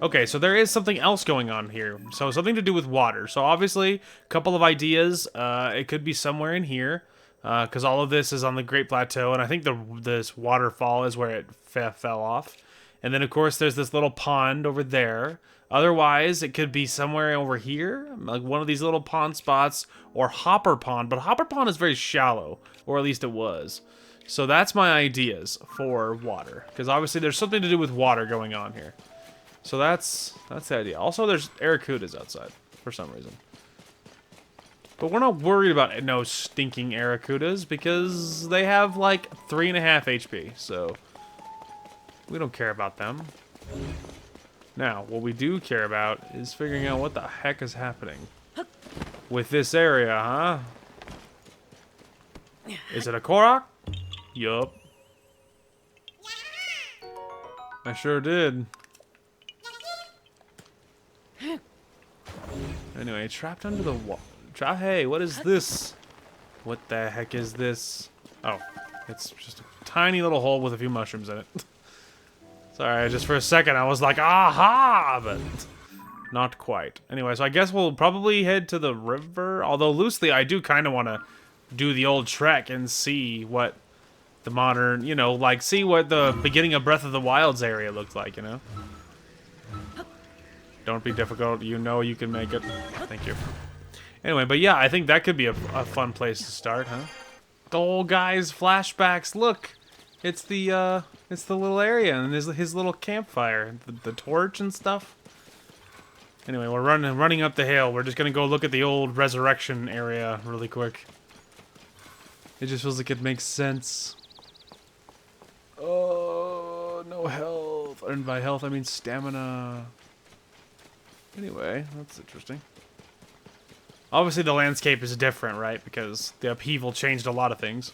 Okay, so there is something else going on here. So something to do with water. So obviously, a couple of ideas. It could be somewhere in here. Because all of this is on the Great Plateau. And I think this waterfall is where it fell off. And then, of course, there's this little pond over there. Otherwise, it could be somewhere over here, like one of these little pond spots, or Hopper Pond. But Hopper Pond is very shallow, or at least it was. So that's my ideas for water, because obviously there's something to do with water going on here. So that's the idea. Also, there's Aracudas outside for some reason. But we're not worried about no stinking Aracudas, because they have like 3.5 HP, so we don't care about them. Now, what we do care about is figuring out what the heck is happening with this area, huh? Is it a Korok? Yup. I sure did. Anyway, trapped under the wall. Hey, what is this? What the heck is this? Oh, it's just a tiny little hole with a few mushrooms in it. Sorry, just for a second I was like, aha! But not quite. Anyway, so I guess we'll probably head to the river. Although, loosely, I do kind of want to do the old trek and see what the modern, you know, like, see what the beginning of Breath of the Wild's area looked like, you know? Don't be difficult. You know you can make it. Thank you. Anyway, but yeah, I think that could be a fun place to start, huh? Oh, guys, flashbacks. Look, it's the little area and his little campfire, the torch and stuff. Anyway, we're running up the hill. We're just gonna go look at the old resurrection area really quick. It just feels like it makes sense. Oh, no health. And by health, I mean stamina. Anyway, that's interesting. Obviously, the landscape is different, right? Because the upheaval changed a lot of things.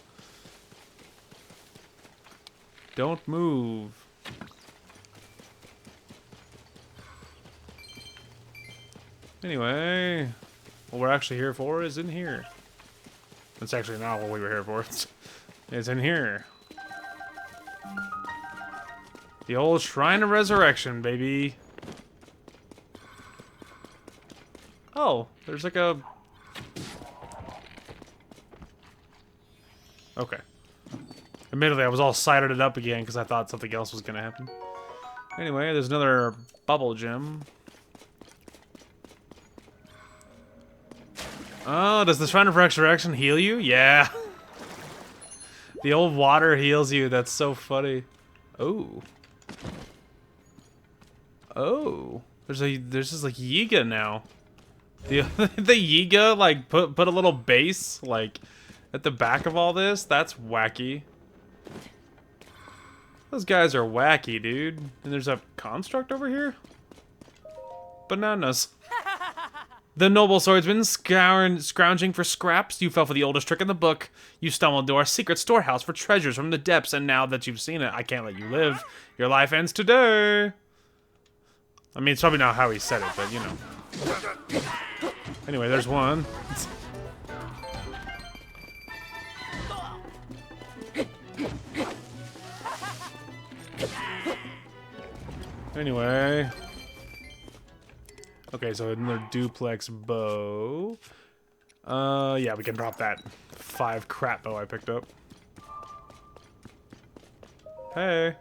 Don't move. Anyway, what we're actually here for is in here. That's actually not what we were here for. It's in here. The old Shrine of Resurrection, baby. Oh, there's like a... Okay. Admittedly, I was all sighted it up again because I thought something else was going to happen. Anyway, there's another bubble gem. Oh, does the Shrine of Resurrection heal you? Yeah. The old water heals you. That's so funny. Oh. Oh. There's this like Yiga now. The Yiga like put a little base like at the back of all this. That's wacky. Those guys are wacky, dude. And there's a construct over here. Bananas. The noble swordsman scrounging for scraps. You fell for the oldest trick in the book. You stumbled into our secret storehouse for treasures from the depths, and now that you've seen it, I can't let you live. Your life ends today. I mean, it's probably not how he said it, but you know. Anyway, there's one. Anyway. Okay, so another duplex bow. Yeah, we can drop that 5 crap bow I picked up. Hey.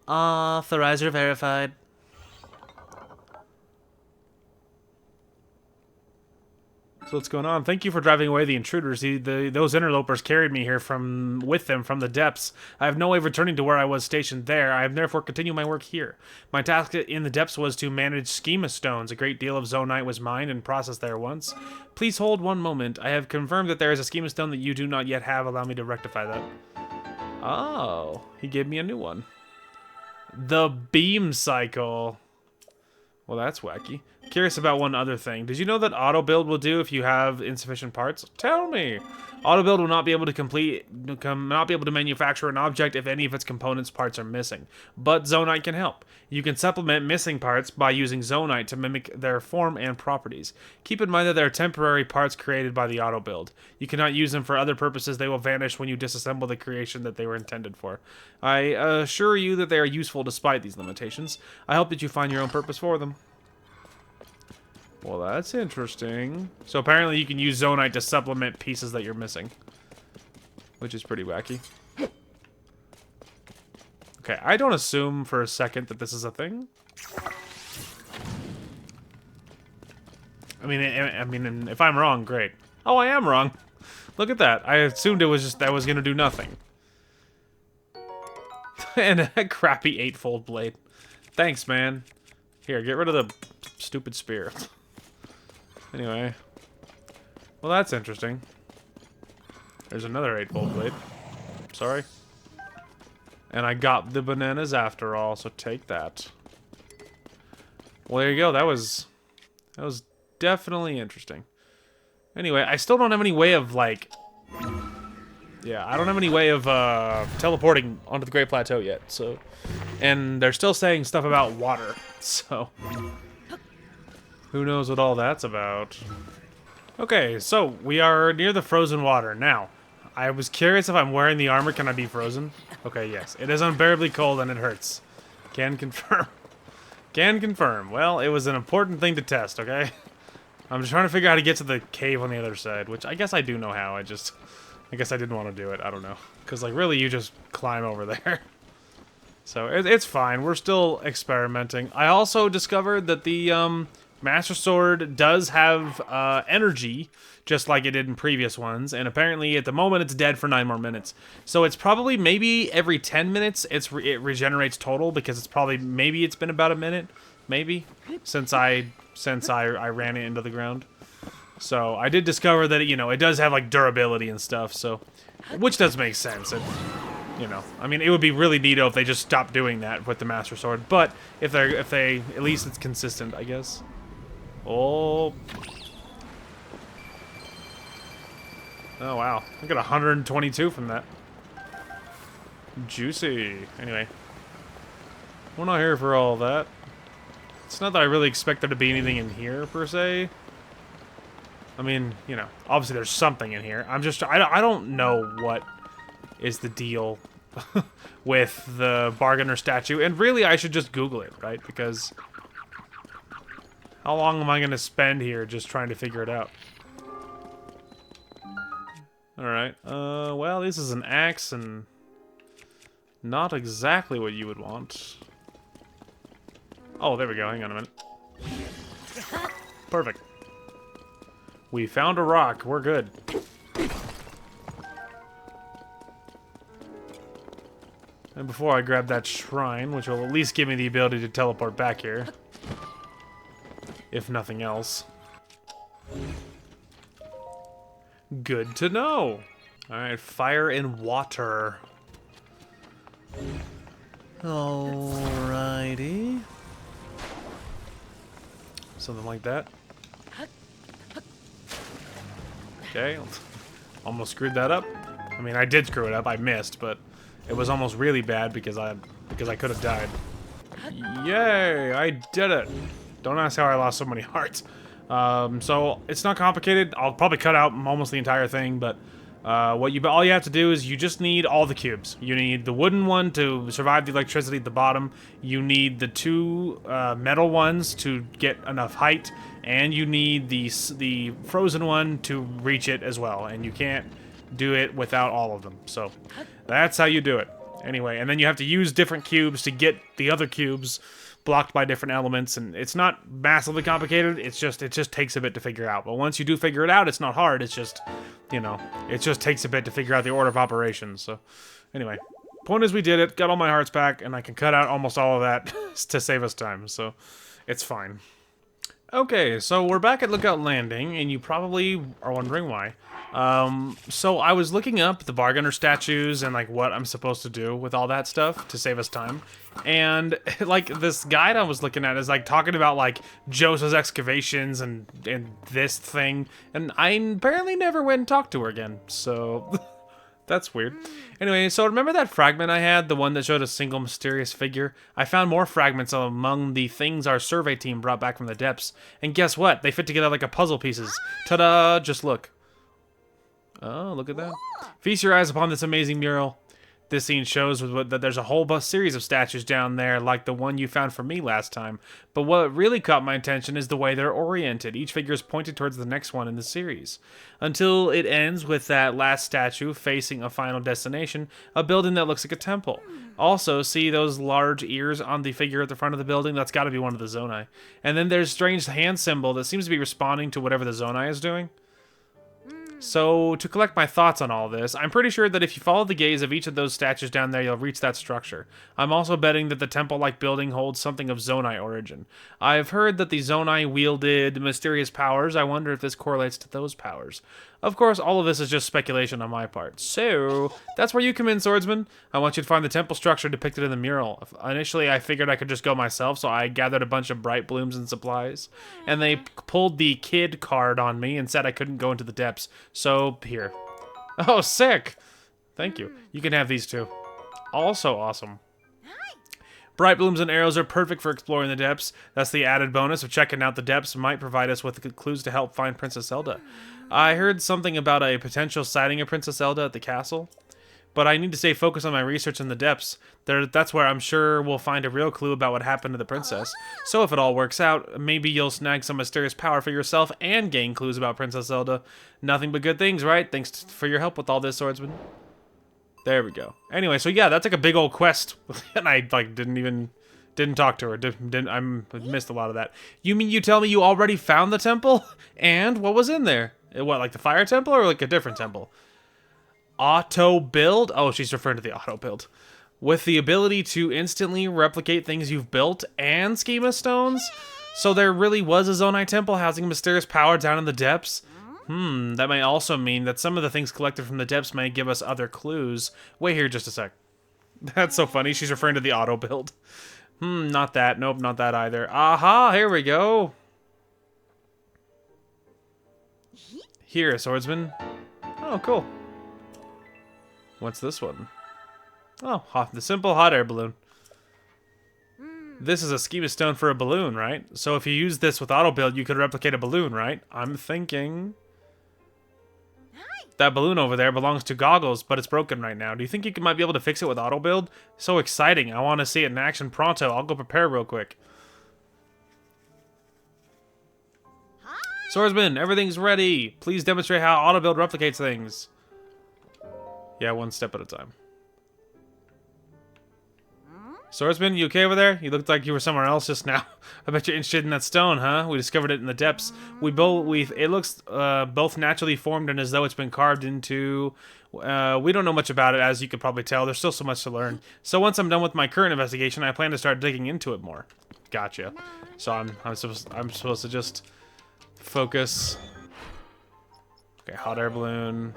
Authorizer verified. So what's going on? Thank you for driving away the intruders. Those interlopers carried me here with them from the depths. I have no way of returning to where I was stationed there. I have therefore continued my work here. My task in the depths was to manage schema stones. A great deal of zonite was mined and processed there once. Please hold one moment. I have confirmed that there is a schema stone that you do not yet have. Allow me to rectify that. Oh, he gave me a new one. The beam cycle. Well, that's wacky. Curious about one other thing. Did you know that auto build will do if you have insufficient parts? Tell me. Auto build will not be able to manufacture an object if any of its components parts are missing. But zonite can help. You can supplement missing parts by using zonite to mimic their form and properties. Keep in mind that they are temporary parts created by the auto build. You cannot use them for other purposes. They will vanish when you disassemble the creation that they were intended for. I assure you that they are useful despite these limitations. I hope that you find your own purpose for them. Well, that's interesting. So apparently you can use zonite to supplement pieces that you're missing. Which is pretty wacky. Okay, I don't assume for a second that this is a thing. I mean, if I'm wrong, great. Oh, I am wrong. Look at that. I assumed it was just that was gonna do nothing. And a crappy 8-fold blade. Thanks, man. Here, get rid of the stupid spear. Anyway. Well, that's interesting. There's another 8-fold blade. Sorry. And I got the bananas after all, so take that. Well, there you go. That was definitely interesting. Anyway, I still don't have any way of, like... Yeah, I don't have any way of teleporting onto the Great Plateau yet, so... And they're still saying stuff about water, so... Who knows what all that's about. Okay, so we are near the frozen water. Now, I was curious if I'm wearing the armor, can I be frozen? Okay, yes. It is unbearably cold and it hurts. Can confirm. Can confirm. Well, it was an important thing to test, okay? I'm just trying to figure out how to get to the cave on the other side, which I guess I do know how. I guess I didn't want to do it. I don't know. Because, like, really, you just climb over there. So, it's fine. We're still experimenting. I also discovered that the, Master Sword does have energy, just like it did in previous ones, and apparently at the moment it's dead for 9 more minutes. So it's probably maybe every 10 minutes it regenerates total, because it's probably maybe it's been about a minute, maybe, since I ran it into the ground. So I did discover that it does have like durability and stuff, so which does make sense. I mean, it would be really neato if they just stopped doing that with the Master Sword, but if they at least it's consistent, I guess. Oh. Oh, wow. I got 122 from that. Juicy. Anyway. We're not here for all that. It's not that I really expect there to be anything in here, per se. I mean, obviously there's something in here. I don't know what is the deal with the bargainer statue. And really, I should just Google it, right? Because... how long am I going to spend here just trying to figure it out? Alright, well, this is an axe and not exactly what you would want. Oh, there we go, hang on a minute. Perfect. We found a rock, we're good. And before I grab that shrine, which will at least give me the ability to teleport back here. If nothing else. Good to know. Alright, fire and water. Alrighty. Something like that. Okay. Almost screwed that up. I mean, I did screw it up. I missed, but it was almost really bad because I could have died. Yay! I did it! Don't ask how I lost so many hearts. So it's not complicated. I'll probably cut out almost the entire thing, but all you have to do is you just need all the cubes. You need the wooden one to survive the electricity at the bottom. You need the 2 metal ones to get enough height, and you need the frozen one to reach it as well. And you can't do it without all of them. So that's how you do it. Anyway, and then you have to use different cubes to get the other cubes. blocked by different elements, and it's not massively complicated. It just takes a bit to figure out. But once you do figure it out, it's not hard. It's just, you know, it just takes a bit to figure out the order of operations. So, anyway, point is we did it, got all my hearts back, and I can cut out almost all of that to save us time. So, it's fine. Okay, so we're back at Lookout Landing, and you probably are wondering why. So I was looking up the bargainer statues and like what I'm supposed to do with all that stuff to save us time. And like this guide I was looking at is like talking about like Joseph's excavations and this thing. And I apparently never went and talked to her again. So that's weird. Anyway, so remember that fragment I had, the one that showed a single mysterious figure? I found more fragments among the things our survey team brought back from the depths. And guess what? They fit together like a puzzle pieces. Ta-da! Just look. Oh, look at that. Feast your eyes upon this amazing mural. This scene shows that there's a whole series of statues down there, like the one you found for me last time. But what really caught my attention is the way they're oriented. Each figure is pointed towards the next one in the series. Until it ends with that last statue facing a final destination, a building that looks like a temple. Also, see those large ears on the figure at the front of the building? That's got to be one of the Zonai. And then there's a strange hand symbol that seems to be responding to whatever the Zonai is doing. So, to collect my thoughts on all this, I'm pretty sure that if you follow the gaze of each of those statues down there, you'll reach that structure. I'm also betting that the temple-like building holds something of Zonai origin. I've heard that the Zonai wielded mysterious powers. I wonder if this correlates to those powers. Of course, all of this is just speculation on my part. So, that's where you come in, Swordsman. I want you to find the temple structure depicted in the mural. Initially, I figured I could just go myself, so I gathered a bunch of bright blooms and supplies. And they pulled the kid card on me and said I couldn't go into the depths. So, here. Oh, sick! Thank you. You can have these too. Also awesome. Bright blooms and arrows are perfect for exploring the depths. That's the added bonus of checking out the depths might provide us with clues to help find Princess Zelda. I heard something about a potential sighting of Princess Zelda at the castle, but I need to stay focused on my research in the depths. That's where I'm sure we'll find a real clue about what happened to the princess. So if it all works out, maybe you'll snag some mysterious power for yourself and gain clues about Princess Zelda. Nothing but good things, right? Thanks for your help with all this, Swordsman. There we go. Anyway, so yeah, that's like a big old quest, and I like didn't talk to her. I missed a lot of that. You mean you tell me you already found the temple? And what was in there? What, like the fire temple or like a different temple? Auto build? Oh, she's referring to the auto build. With the ability to instantly replicate things you've built and schema stones? So there really was a Zonai temple housing mysterious power down in the depths? That may also mean that some of the things collected from the depths may give us other clues. Wait here just a sec. That's so funny. She's referring to the auto build. Not that. Nope, not that either. Aha, here we go. Here, Swordsman. Oh, cool. What's this one? Oh, the simple hot air balloon. This is a schema stone for a balloon, right? So if you use this with auto build, you could replicate a balloon, right? I'm thinking that balloon over there belongs to Goggles, but it's broken right now. Do you think you might be able to fix it with auto build? So exciting. I want to see it in action pronto. I'll go prepare real quick. Swordsman, everything's ready. Please demonstrate how auto build replicates things. Yeah, one step at a time. Swordsman, you okay over there? You looked like you were somewhere else just now. I bet you're interested in that stone, huh? We discovered it in the depths. It looks both naturally formed and as though it's been carved into. We don't know much about it, as you could probably tell. There's still so much to learn. So once I'm done with my current investigation, I plan to start digging into it more. Gotcha. So I'm supposed to just focus. Okay, hot air balloon.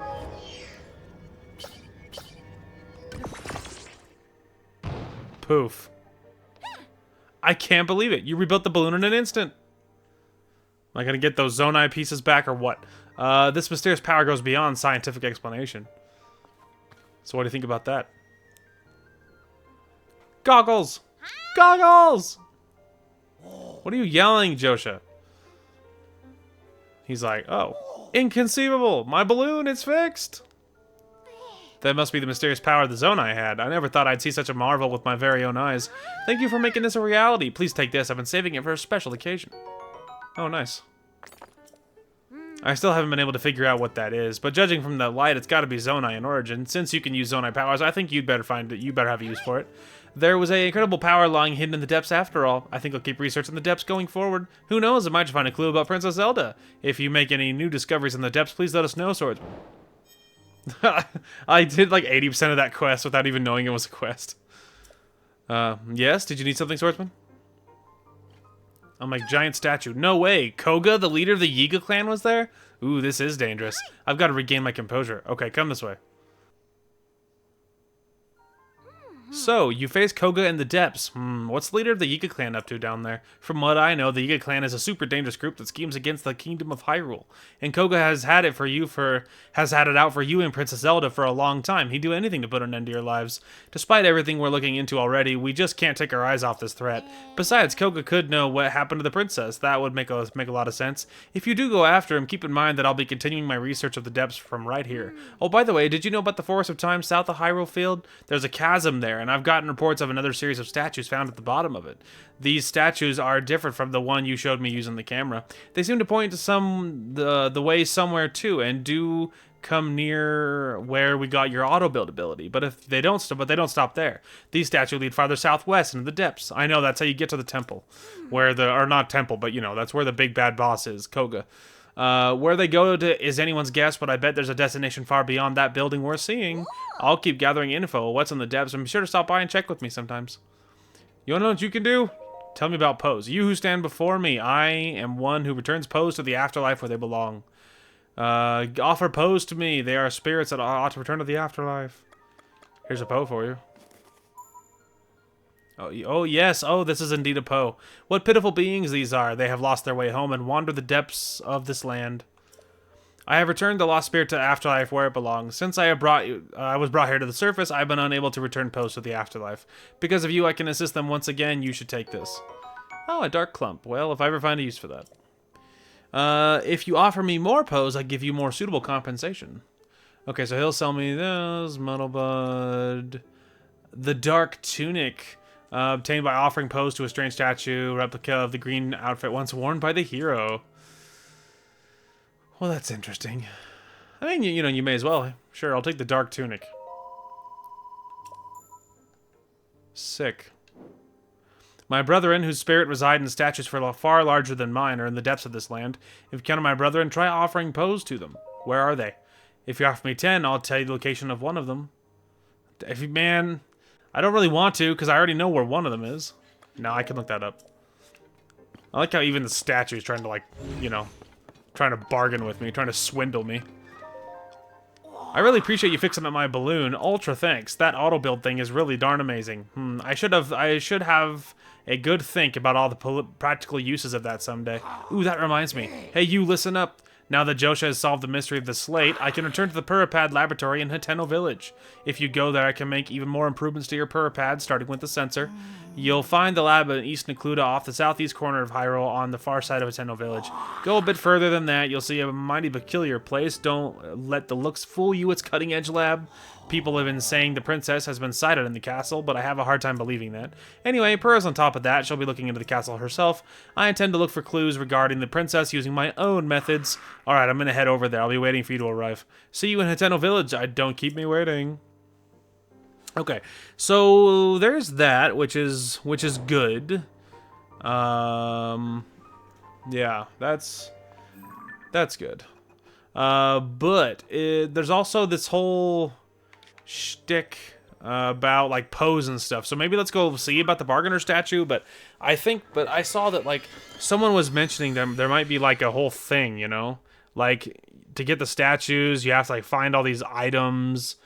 Poof. I can't believe it. You rebuilt the balloon in an instant. Am I going to get those Zonai pieces back or what? This mysterious power goes beyond scientific explanation. So what do you think about that? Goggles! Goggles! What are you yelling, Josha? He's like, oh, inconceivable! My balloon, it's fixed! That must be the mysterious power the Zonai had. I never thought I'd see such a marvel with my very own eyes. Thank you for making this a reality. Please take this. I've been saving it for a special occasion. Oh, nice. I still haven't been able to figure out what that is, but judging from the light, it's got to be Zonai in origin. Since you can use Zonai powers, I think you'd better have a use for it. There was a incredible power lying hidden in the depths after all. I think I'll keep researching the depths going forward. Who knows, I might just find a clue about Princess Zelda. If you make any new discoveries in the depths, please let us know, Swordsman. I did like 80% of that quest without even knowing it was a quest. Yes? Did you need something, Swordsman? I'm like, giant statue. No way. Kohga, the leader of the Yiga clan, was there? Ooh, this is dangerous. I've got to regain my composure. Okay, come this way. So, you face Kohga in the depths. What's the leader of the Yiga clan up to down there? From what I know, the Yiga clan is a super dangerous group that schemes against the kingdom of Hyrule. And Kohga has had it out for you and Princess Zelda for a long time. He'd do anything to put an end to your lives. Despite everything we're looking into already, we just can't take our eyes off this threat. Besides, Kohga could know what happened to the princess. That would make a lot of sense. If you do go after him, keep in mind that I'll be continuing my research of the depths from right here. Oh, by the way, did you know about the Forest of Time south of Hyrule Field? There's a chasm there, and I've gotten reports of another series of statues found at the bottom of it. These statues are different from the one you showed me using the camera. They seem to point to the way somewhere too, and do come near where we got your auto build ability. But they don't stop there. These statues lead farther southwest into the depths. I know that's how you get to the temple, or not temple, but you know that's where the big bad boss is, Kohga. Where they go to is anyone's guess, but I bet there's a destination far beyond that building we're seeing. I'll keep gathering info. What's in the depths? And be sure to stop by and check with me sometimes. You wanna know what you can do? Tell me about Pose. You who stand before me, I am one who returns Pose to the afterlife where they belong. Offer Pose to me. They are spirits that ought to return to the afterlife. Here's a Poe for you. Oh, yes. Oh, this is indeed a Poe. What pitiful beings these are. They have lost their way home and wandered the depths of this land. I have returned the lost spirit to afterlife where it belongs. Since I was brought here to the surface, I've been unable to return Poes to the afterlife. Because of you, I can assist them once again. You should take this. Oh, a dark clump. Well, if I ever find a use for that. If you offer me more Poes, I give you more suitable compensation. Okay, so he'll sell me this. Muddle Bud. The Dark Tunic. Obtained by offering Pose to a strange statue, replica of the green outfit once worn by the hero. Well, that's interesting. I mean, you know, you may as well. Sure, I'll take the Dark Tunic. Sick. My brethren, whose spirit reside in statues far larger than mine, are in the depths of this land. If you count on my brethren, try offering Pose to them. Where are they? If you offer me 10, I'll tell you the location of one of them. Man, I don't really want to, because I already know where one of them is. No, I can look that up. I like how even the statue is trying to, like, you know, trying to bargain with me, trying to swindle me. I really appreciate you fixing up my balloon. Ultra thanks. That auto build thing is really darn amazing. I should have a good think about all the practical uses of that someday. Ooh, that reminds me. Hey, you, listen up. Now that Josha has solved the mystery of the slate, I can return to the Puripad laboratory in Hateno Village. If you go there, I can make even more improvements to your Puripad, starting with the sensor. You'll find the lab in East Necluda off the southeast corner of Hyrule on the far side of Hateno Village. Go a bit further than that, you'll see a mighty peculiar place. Don't let the looks fool you, it's cutting-edge lab. People have been saying the princess has been sighted in the castle, but I have a hard time believing that. Anyway, Purah's on top of that. She'll be looking into the castle herself. I intend to look for clues regarding the princess using my own methods. Alright, I'm gonna head over there. I'll be waiting for you to arrive. See you in Hateno Village. Don't keep me waiting. Okay, so there's that, which is good. Yeah, that's good. But there's also this whole shtick about like Pose and stuff. So maybe let's go see about the bargainer statue. But I saw that like someone was mentioning there might be like a whole thing, you know, like to get the statues you have to like find all these items.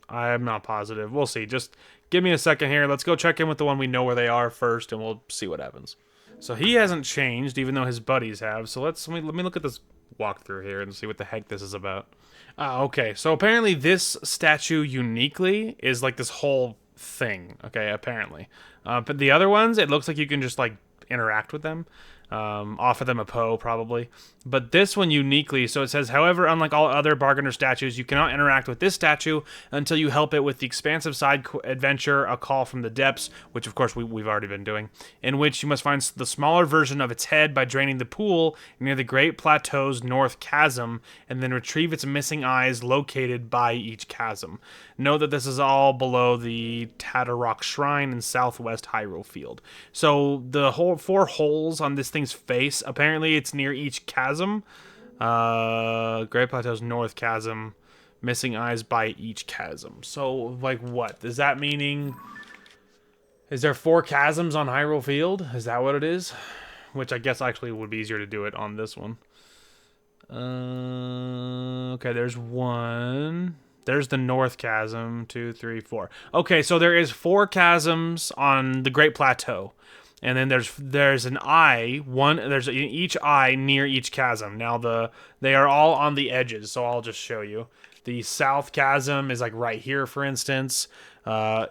I'm not positive. We'll see. Just give me a second here. Let's go check in with the one we know where they are first, and we'll see what happens. So he hasn't changed, even though his buddies have. So let me look at this walkthrough here and see what the heck this is about. Okay, so apparently this statue uniquely is like this whole thing. Okay, apparently. But the other ones, it looks like you can just like interact with them. Offer them a Poe, probably. But this one uniquely, so it says, however, unlike all other bargainer statues, you cannot interact with this statue until you help it with the expansive side adventure, A Call from the Depths, which of course we've already been doing, in which you must find the smaller version of its head by draining the pool near the Great Plateau's North Chasm, and then retrieve its missing eyes located by each chasm. Know that this is all below the Tatarok Shrine in southwest Hyrule Field. So the whole 4 holes on this thing's face, apparently it's near each chasm. Great Plateau's North Chasm, missing eyes by each chasm. So, like, what? Is that meaning... Is there 4 chasms on Hyrule Field? Is that what it is? Which I guess actually would be easier to do it on this one. Okay, there's 1... There's the North Chasm, 2, 3, 4. Okay, so there is 4 chasms on the Great Plateau. And then there's an eye, there's each eye near each chasm. Now they are all on the edges, so I'll just show you. The South Chasm is like right here, for instance.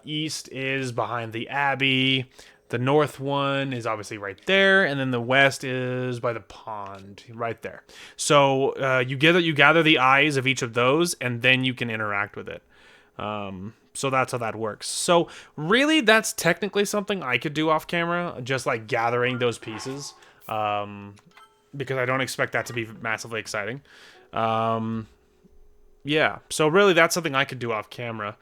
East is behind the Abbey. The North one is obviously right there, and then the West is by the pond, right there. So you gather the eyes of each of those, and then you can interact with it. So that's how that works. So really, that's technically something I could do off camera, just like gathering those pieces, because I don't expect that to be massively exciting. Yeah, so really, that's something I could do off camera.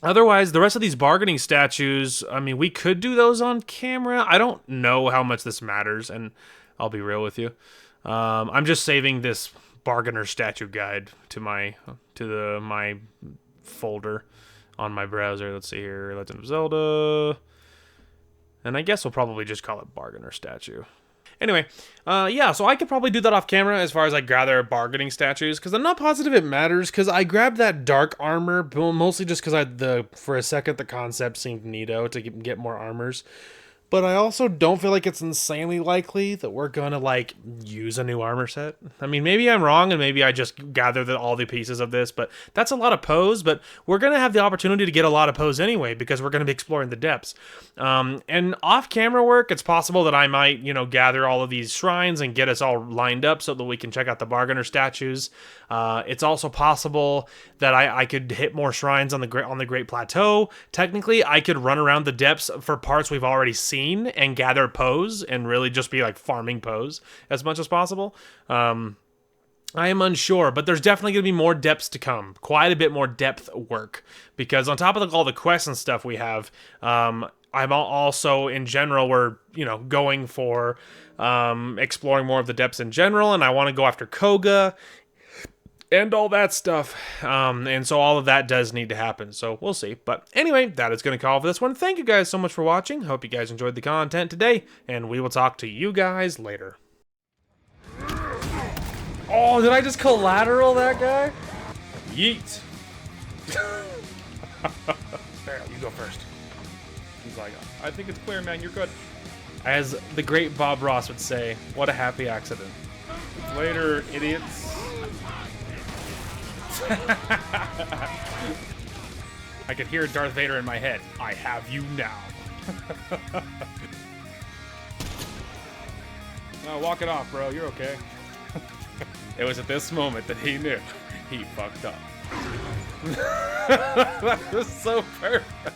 Otherwise, the rest of these bargaining statues, I mean, we could do those on camera. I don't know how much this matters, and I'll be real with you. I'm just saving this bargainer statue guide to my folder on my browser. Let's see here, Legend of Zelda. And I guess we'll probably just call it bargainer statue. Anyway, yeah, so I could probably do that off camera as far as like gather bargaining statues, because I'm not positive it matters, because I grabbed that dark armor, mostly just because for a second the concept seemed neato to get more armors. But I also don't feel like it's insanely likely that we're gonna like use a new armor set. I mean, maybe I'm wrong, and maybe I just gather all the pieces of this, but that's a lot of pose. But we're gonna have the opportunity to get a lot of pose anyway, because we're gonna be exploring the depths. And off-camera work, it's possible that I might, gather all of these shrines and get us all lined up so that we can check out the bargainer statues. It's also possible that I could hit more shrines on the Great Plateau. Technically, I could run around the depths for parts we've already seen and gather pose and really just be like farming pose as much as possible. I am unsure, but there's definitely going to be more depths to come. Quite a bit more depth work, because on top of all the quests and stuff we have, I'm also, in general, we're, going for exploring more of the depths in general, and I want to go after Kohga and all that stuff. And so all of that does need to happen. So we'll see. But anyway, that is going to call for this one. Thank you guys so much for watching. Hope you guys enjoyed the content today, and we will talk to you guys later. Oh, did I just collateral that guy? Yeet. There, you go first. He's like, I think it's clear, man. You're good. As the great Bob Ross would say, what a happy accident. Later, idiots. I could hear Darth Vader in my head. I have you now. No, walk it off, bro. You're okay. It was at this moment that he knew he fucked up. That was so perfect.